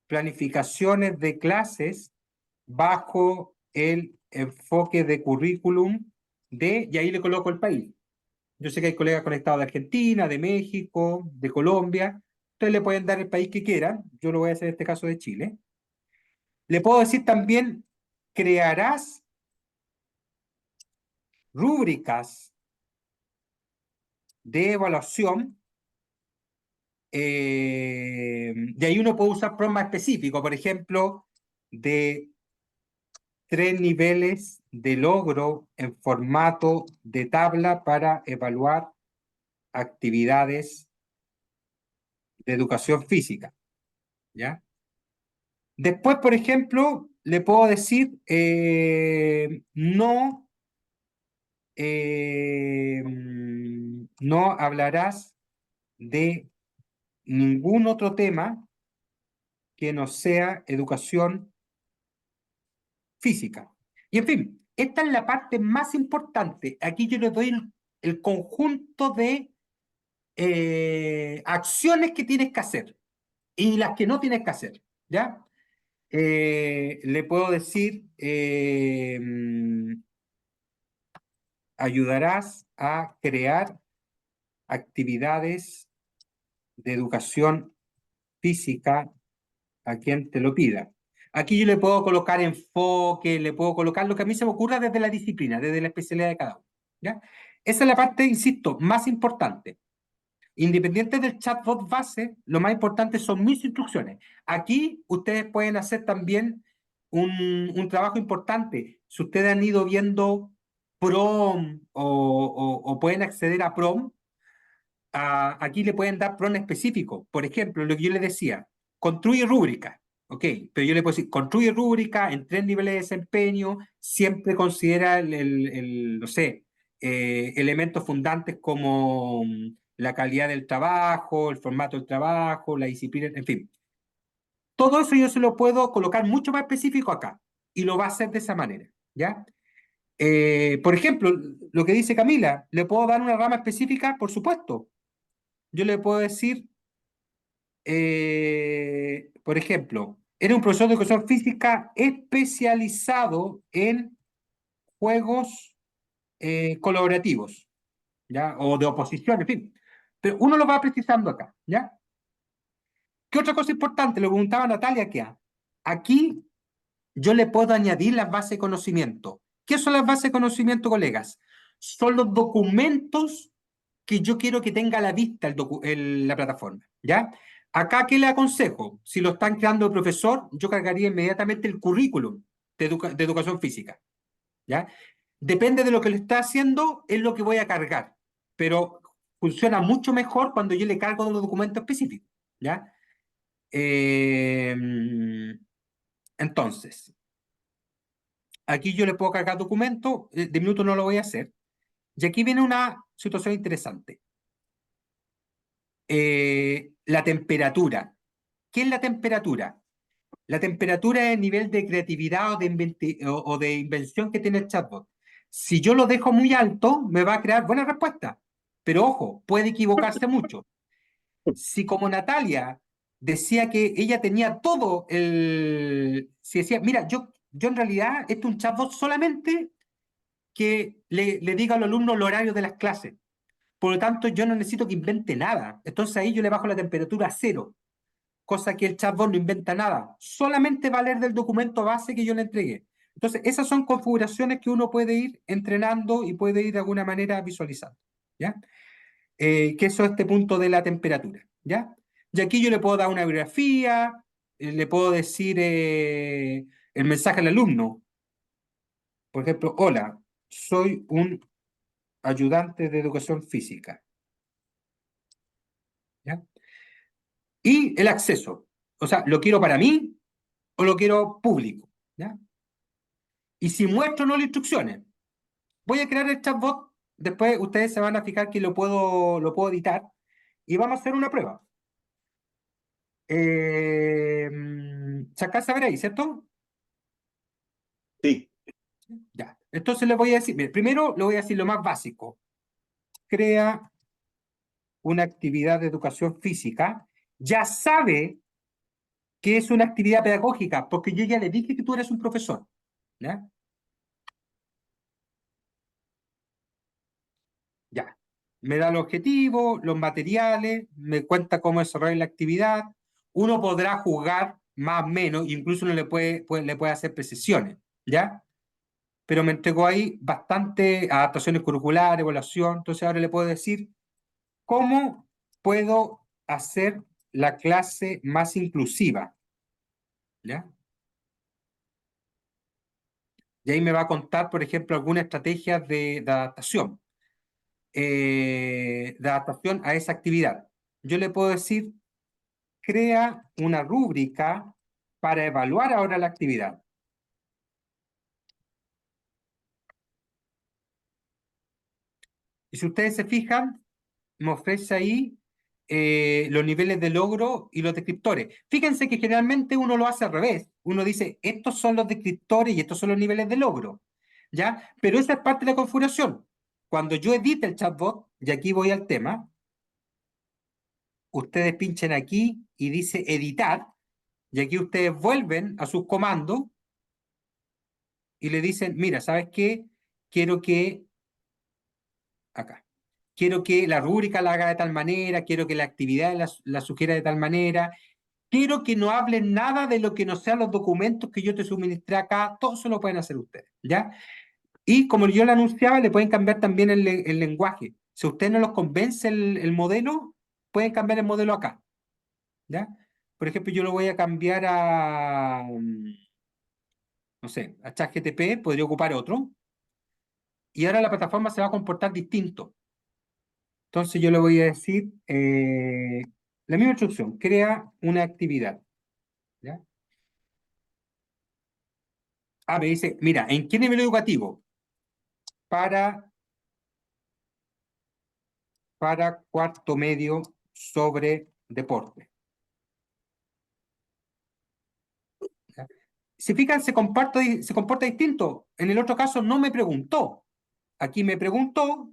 planificaciones de clases bajo el enfoque de currículum y ahí le coloco el país. Yo sé que hay colegas conectados de Argentina, de México, de Colombia. Ustedes le pueden dar el país que quieran. Yo lo voy a hacer en este caso de Chile. Le puedo decir también, crearás rúbricas de evaluación, y ahí uno puede usar prompts específicos, por ejemplo, de 3 niveles de logro en formato de tabla para evaluar actividades de educación física, ¿ya? Después, por ejemplo, le puedo decir, no hablarás de ningún otro tema que no sea educación física. Y en fin, esta es la parte más importante. Aquí yo les doy el conjunto de acciones que tienes que hacer y las que no tienes que hacer, ¿ya? le puedo decir, ayudarás a crear actividades de educación física a quien te lo pida. Aquí yo le puedo colocar enfoque, le puedo colocar lo que a mí se me ocurra desde la disciplina, desde la especialidad de cada uno. ¿Ya? Esa es la parte, insisto, más importante. Independiente del chatbot base, lo más importante son mis instrucciones. Aquí ustedes pueden hacer también un trabajo importante. Si ustedes han ido viendo PROM o pueden acceder a PROM, aquí le pueden dar PROM específico. Por ejemplo, lo que yo les decía, construye rúbrica. Ok, pero yo le puedo decir, construye rúbrica en 3 niveles de desempeño, siempre considera no sé, elementos fundantes como la calidad del trabajo, el formato del trabajo, la disciplina, en fin. Todo eso yo se lo puedo colocar mucho más específico acá y lo va a hacer de esa manera, ¿ya? Por ejemplo, lo que dice Camila, ¿le puedo dar una rama específica? Por supuesto. Yo le puedo decir, por ejemplo, era un profesor de educación física especializado en juegos colaborativos, ¿ya? O de oposición, en fin. Pero uno lo va precisando acá, ¿ya? ¿Qué otra cosa importante? Le preguntaba a Natalia que aquí yo le puedo añadir las bases de conocimiento. ¿Qué son las bases de conocimiento, colegas? Son los documentos que yo quiero que tenga a la vista la plataforma, ¿ya? Acá, ¿qué le aconsejo? Si lo están creando el profesor, yo cargaría inmediatamente el currículum de educación física, ¿ya? Depende de lo que le está haciendo, es lo que voy a cargar, pero funciona mucho mejor cuando yo le cargo de un documento específico, ¿ya? Entonces, aquí yo le puedo cargar documento, de minuto no lo voy a hacer, y aquí viene una situación interesante. La temperatura. ¿Qué es la temperatura? La temperatura es el nivel de creatividad o de invención que tiene el chatbot. Si yo lo dejo muy alto, me va a crear buena respuesta. Pero ojo, puede equivocarse mucho. Si como Natalia decía que ella tenía todo Si decía, mira, yo en realidad, esto es un chatbot solamente que le diga al alumno el horario de las clases. Por lo tanto, yo no necesito que invente nada. Entonces ahí yo le bajo la temperatura a 0, cosa que el chatbot no inventa nada. Solamente va a leer del documento base que yo le entregué. Entonces, esas son configuraciones que uno puede ir entrenando y puede ir de alguna manera visualizando. ¿Ya? Que eso es este punto de la temperatura. ¿Ya? Y aquí yo le puedo dar una biografía, le puedo decir el mensaje al alumno. Por ejemplo, hola, soy un ayudante de educación física. ¿Ya? Y el acceso. O sea, ¿lo quiero para mí o lo quiero público? ¿Ya? Y si muestro no las instrucciones, voy a crear el chatbot. Después ustedes se van a fijar que lo puedo editar y vamos a hacer una prueba. Acá se verá ahí, ¿cierto? Sí. Ya. Entonces le voy a decir, mire, primero le voy a decir lo más básico. Crea una actividad de educación física. Ya sabe que es una actividad pedagógica, porque yo ya le dije que tú eres un profesor. ¿Ya? Ya. Me da el objetivo, los materiales, me cuenta cómo desarrollar la actividad. Uno podrá jugar más o menos, incluso uno le puede hacer precisiones, ¿ya? Pero me entregó ahí bastante adaptaciones curriculares, evaluación. Entonces ahora le puedo decir cómo puedo hacer la clase más inclusiva, ¿ya? Y ahí me va a contar, por ejemplo, algunas estrategias de adaptación. De adaptación a esa actividad. Yo le puedo decir, crea una rúbrica para evaluar ahora la actividad. Y si ustedes se fijan, me ofrece ahí los niveles de logro y los descriptores. Fíjense que generalmente uno lo hace al revés. Uno dice, estos son los descriptores y estos son los niveles de logro. ¿Ya? Pero esa es parte de la configuración. Cuando yo edite el chatbot, y aquí voy al tema, ustedes pinchen aquí y dice editar, Y aquí ustedes vuelven a sus comandos y le dicen, mira, ¿sabes qué? Quiero que, acá, quiero que la rúbrica la haga de tal manera, quiero que la actividad la sugiera de tal manera, quiero que no hablen nada de lo que no sean los documentos que yo te suministré acá, todo eso lo pueden hacer ustedes, ¿ya? Y como yo le anunciaba, le pueden cambiar también el lenguaje. Si a usted no los convence el modelo, pueden cambiar el modelo acá, ¿ya? Por ejemplo, yo lo voy a cambiar a, no sé, a ChatGPT, podría ocupar otro, y ahora la plataforma se va a comportar distinto. Entonces yo le voy a decir la misma instrucción, crea una actividad, ¿ya? Ah, me dice, mira, ¿en qué nivel educativo? Para cuarto medio sobre deporte. ¿Ya? Si fijan, se comporta distinto. En el otro caso no me preguntó. Aquí me preguntó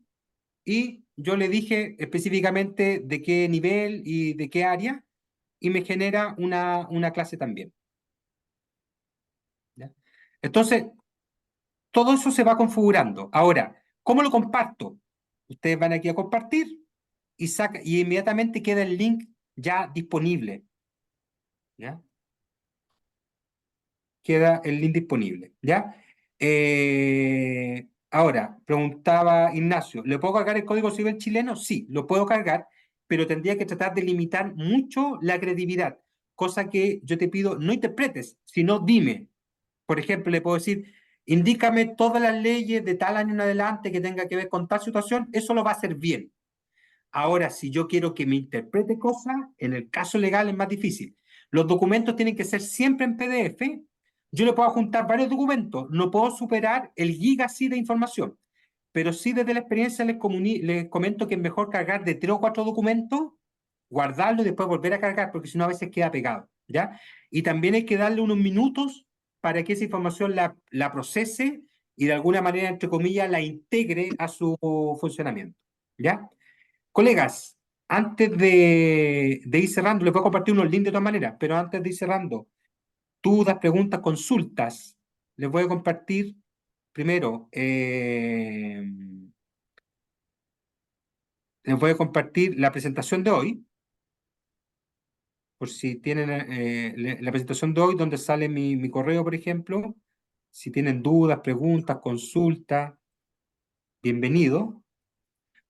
y yo le dije específicamente de qué nivel y de qué área y me genera una clase también, ¿ya? Entonces, todo eso se va configurando. Ahora, ¿cómo lo comparto? Ustedes van aquí a compartir y inmediatamente queda el link ya disponible, ¿ya? Queda el link disponible, ¿ya? Ahora, preguntaba Ignacio, ¿le puedo cargar el código civil chileno? Sí, lo puedo cargar, pero tendría que tratar de limitar mucho la creatividad, cosa que yo te pido no interpretes, sino dime. Por ejemplo, le puedo decir, indícame todas las leyes de tal año en adelante que tenga que ver con tal situación, eso lo va a hacer bien. Ahora, si yo quiero que me interprete cosas, en el caso legal es más difícil. Los documentos tienen que ser siempre en PDF. Yo le puedo juntar varios documentos, no puedo superar el giga así de información, pero sí desde la experiencia les comento que es mejor cargar de 3 o 4 documentos, guardarlo y después volver a cargar, porque si no a veces queda pegado, ¿ya? Y también hay que darle unos minutos para que esa información la procese y de alguna manera, entre comillas, la integre a su funcionamiento, ¿ya? Colegas, antes de ir cerrando, les voy a compartir unos links de todas maneras, pero antes de ir cerrando, dudas, preguntas, consultas, les voy a compartir primero, les voy a compartir la presentación de hoy, por si tienen la presentación de hoy, donde sale mi correo, por ejemplo. Si tienen dudas, preguntas, consultas, bienvenido.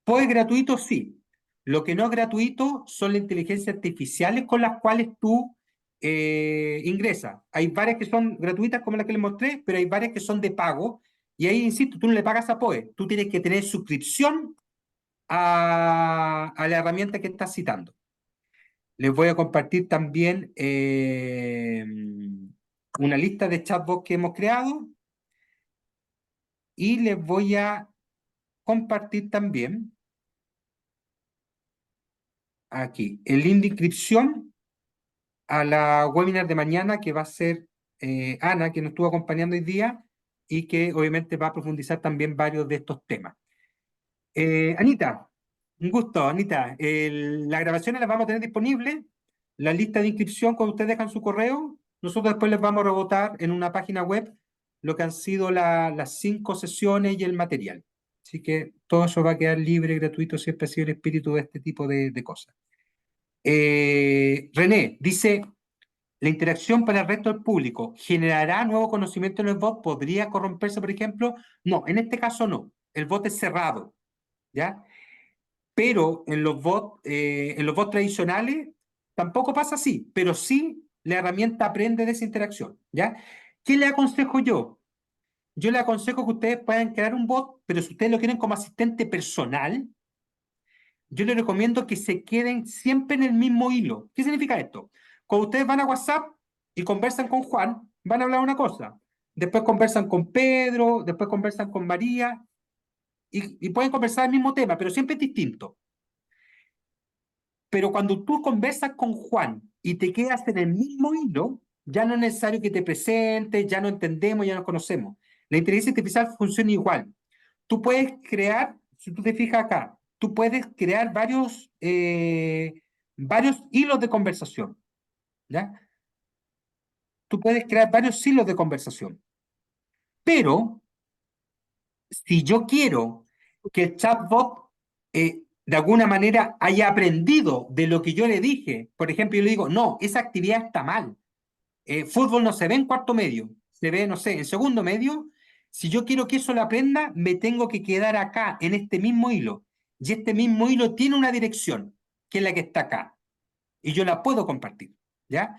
Pues gratuito, sí. Lo que no es gratuito son las inteligencias artificiales con las cuales tú ingresas. Hay varias que son gratuitas, como la que les mostré, pero hay varias que son de pago. Y ahí, insisto, tú no le pagas a POE. Tú tienes que tener suscripción a la herramienta que estás citando. Les voy a compartir también una lista de chatbots que hemos creado y les voy a compartir también aquí el link de inscripción a la webinar de mañana que va a ser Ana, que nos estuvo acompañando hoy día y que obviamente va a profundizar también varios de estos temas. Anita, un gusto, Anita. Las grabaciones las vamos a tener disponibles, la lista de inscripción cuando ustedes dejan su correo, nosotros después les vamos a rebotar en una página web lo que han sido las 5 sesiones y el material. Así que todo eso va a quedar libre, gratuito, siempre ha sido el espíritu de este tipo de cosas. René dice, la interacción para el resto del público generará nuevo conocimiento en el bot, podría corromperse, por ejemplo. No, en este caso no. El bot es cerrado, ¿ya? Pero en los bots tradicionales tampoco pasa así, pero sí la herramienta aprende de esa interacción, ¿ya? ¿Qué le aconsejo yo? Yo le aconsejo que ustedes puedan crear un bot, pero si ustedes lo quieren como asistente personal, yo les recomiendo que se queden siempre en el mismo hilo. ¿Qué significa esto? Cuando ustedes van a WhatsApp y conversan con Juan, van a hablar una cosa. Después conversan con Pedro, después conversan con María y pueden conversar el mismo tema, pero siempre es distinto. Pero cuando tú conversas con Juan y te quedas en el mismo hilo, ya no es necesario que te presentes, ya no entendemos, ya nos conocemos. La inteligencia artificial funciona igual. Tú puedes crear, si tú te fijas acá, tú puedes crear varios hilos de conversación, ¿ya? tú puedes crear varios hilos de conversación. Pero si yo quiero que el chatbot de alguna manera haya aprendido de lo que yo le dije, por ejemplo, yo le digo, no, esa actividad está mal. Fútbol no se ve en cuarto medio, se ve, no sé, en segundo medio. Si yo quiero que eso lo aprenda, me tengo que quedar acá, en este mismo hilo. Y este mismo hilo tiene una dirección, que es la que está acá. Y yo la puedo compartir, ¿ya?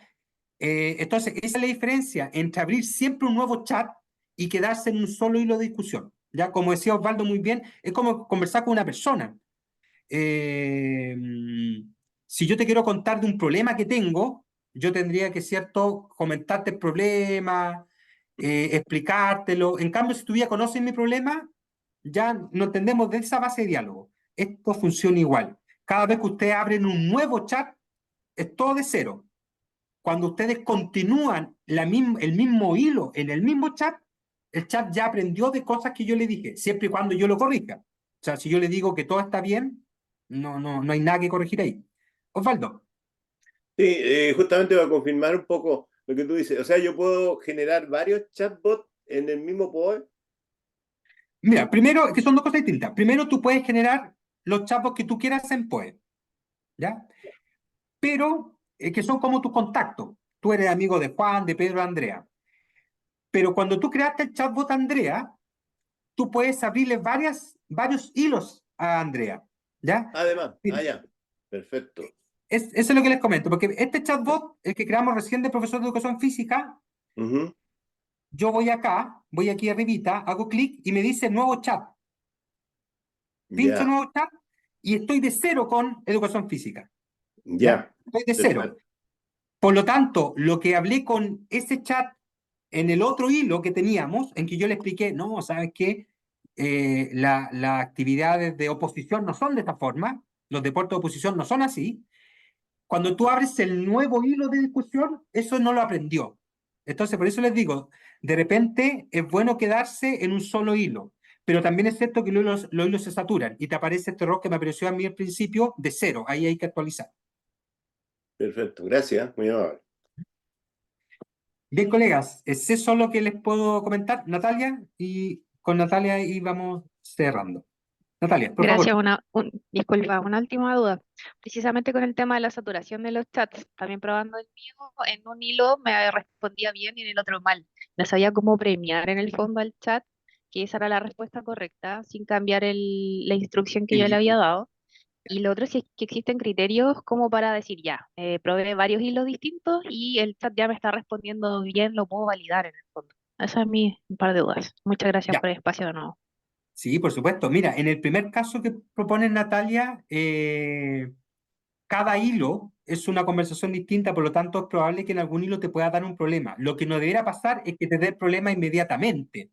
Entonces, esa es la diferencia entre abrir siempre un nuevo chat y quedarse en un solo hilo de discusión. Ya, como decía Osvaldo muy bien, es como conversar con una persona. Eh, si yo te quiero contar de un problema que tengo, yo tendría que, cierto, comentarte el problema, explicártelo. En cambio, si tú ya conoces mi problema, ya no entendemos de esa base de diálogo. Esto funciona igual. Cada vez que ustedes abren un nuevo chat, es todo de cero. Cuando ustedes continúan el mismo hilo en el mismo chat, el chat ya aprendió de cosas que yo le dije, siempre y cuando yo lo corrija. O sea, si yo le digo que todo está bien, no hay nada que corregir ahí. Osvaldo, Sí, justamente va a confirmar un poco lo que tú dices. O sea, yo puedo generar varios chatbots en el mismo POE. mira, primero, que son dos cosas distintas. Primero, tú puedes generar los chatbots que tú quieras en Poe, ¿ya? Pero que son como tus contactos. Tú eres amigo de Juan, de Pedro, de Andrea. Pero cuando tú creaste el chatbot Andrea, tú puedes abrirle varios hilos a Andrea, ¿ya? Además, Mira, ya, perfecto. eso es lo que les comento, porque este chatbot, el que creamos recién de profesor de educación física, Ujú. yo voy aquí arribita, hago clic y me dice nuevo chat. Pincho Ya, nuevo chat y estoy de cero con educación física, ¿ya? ya, Estoy de cero. perfecto. Por lo tanto, lo que hablé con ese chat en el otro hilo que teníamos, en que yo le expliqué, no, ¿sabes qué? Las actividades de oposición no son de esta forma, los deportes de oposición no son así. Cuando tú abres el nuevo hilo de discusión, eso no lo aprendió. Entonces, por eso les digo, de repente es bueno quedarse en un solo hilo, pero también es cierto que los hilos se saturan y te aparece este error que me apareció a mí al principio de cero, ahí hay que actualizar. Perfecto, gracias, muy amable. Bien, colegas, es eso lo que les puedo comentar, Natalia, y con Natalia íbamos cerrando. Natalia, por favor. Gracias, disculpa, una última duda. Precisamente con el tema de la saturación de los chats, también probando el mío, en un hilo me respondía bien y en el otro mal. No sabía cómo premiar en el fondo al chat, que esa era la respuesta correcta, sin cambiar la instrucción que yo le había dado. Y lo otro, si es que existen criterios como para decir, ya, probé varios hilos distintos y el chat ya me está respondiendo bien, lo puedo validar en el fondo. Esa es un par de dudas. Muchas gracias Ya, por el espacio de nuevo. sí, por supuesto. Mira, en el primer caso que propone Natalia, cada hilo es una conversación distinta, por lo tanto es probable que en algún hilo te pueda dar un problema. Lo que no debería pasar es que te dé el problema inmediatamente,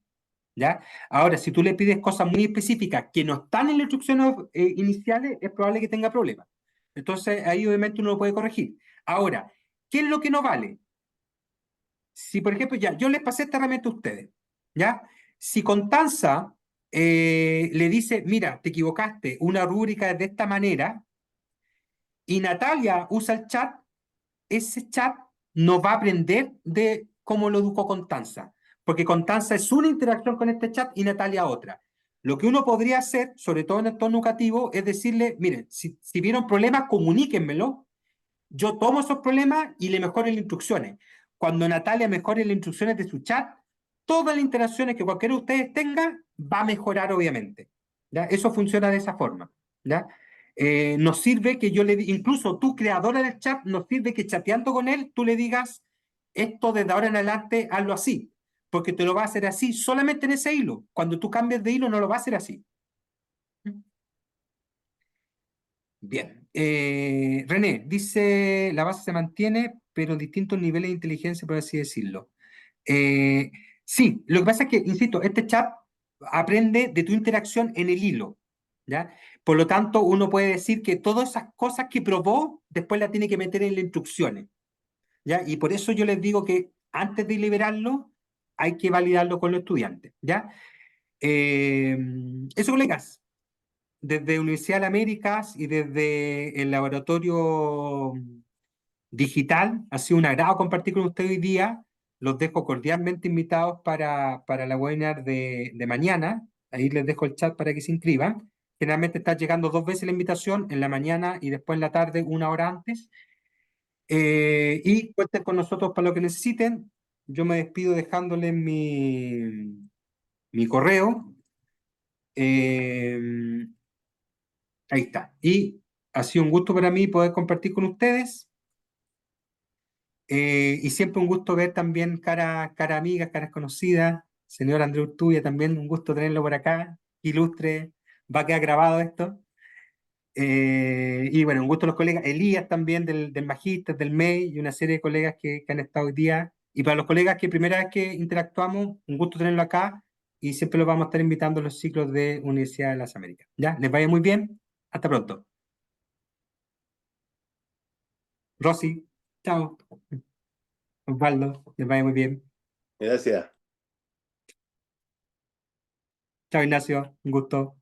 ¿ya? Ahora, si tú le pides cosas muy específicas que no están en las instrucciones iniciales, es probable que tenga problemas. Entonces, ahí obviamente uno lo puede corregir. Ahora, ¿qué es lo que no vale? Si, por ejemplo, ya, yo les pasé esta herramienta a ustedes, ¿ya? Si Constanza le dice, mira, te equivocaste, una rúbrica es de esta manera, y Natalia usa el chat, ese chat no va a aprender de cómo lo educó Constanza, porque Constanza es una interacción con este chat y Natalia otra. Lo que uno podría hacer, sobre todo en el tono educativo, es decirle, miren, si vieron problemas, comuníquenmelo, yo tomo esos problemas y le mejoro las instrucciones. Cuando Natalia mejore las instrucciones de su chat, todas las interacciones que cualquiera de ustedes tenga va a mejorar, obviamente. ¿Ya? Eso funciona de esa forma. ¿Ya? Nos sirve que yo le diga, incluso tú, creadora del chat, nos sirve que chateando con él, tú le digas, esto desde ahora en adelante, hazlo así, porque te lo va a hacer así solamente en ese hilo. Cuando tú cambies de hilo, no lo va a hacer así. Bien. René, dice, la base se mantiene, pero en distintos niveles de inteligencia, por así decirlo. Eh, sí, lo que pasa es que, insisto, este chat aprende de tu interacción en el hilo, ¿ya? Por lo tanto, uno puede decir que todas esas cosas que probó, después las tiene que meter en las instrucciones, ¿ya? Y por eso yo les digo que antes de liberarlo, hay que validarlo con los estudiantes, ¿ya? Eh, Eso, colegas, desde Universidad de Américas y desde el laboratorio digital, ha sido un agrado compartir con usted hoy día. los dejo cordialmente invitados para la webinar de mañana. Ahí les dejo el chat para que se inscriban. Generalmente está llegando 2 veces la invitación, en la mañana y después en la tarde, 1 hora antes. Y cuenten con nosotros para lo que necesiten. Yo me despido dejándoles mi correo. Ahí está. Y ha sido un gusto para mí poder compartir con ustedes. Y siempre un gusto ver también cara amigas, caras conocidas. Señor Andrés Urtubia, también un gusto tenerlo por acá. Ilustre, va a quedar grabado esto. Y bueno, un gusto a los colegas. Elías también del Magíster, del MEI y una serie de colegas que han estado hoy día. Y para los colegas que primera vez que interactuamos, un gusto tenerlo acá y siempre los vamos a estar invitando a los ciclos de Universidad de las Américas. ¿Ya? Les vaya muy bien. Hasta pronto. Rosy, chao. Osvaldo, les vaya muy bien. Gracias. Chao, Ignacio, un gusto.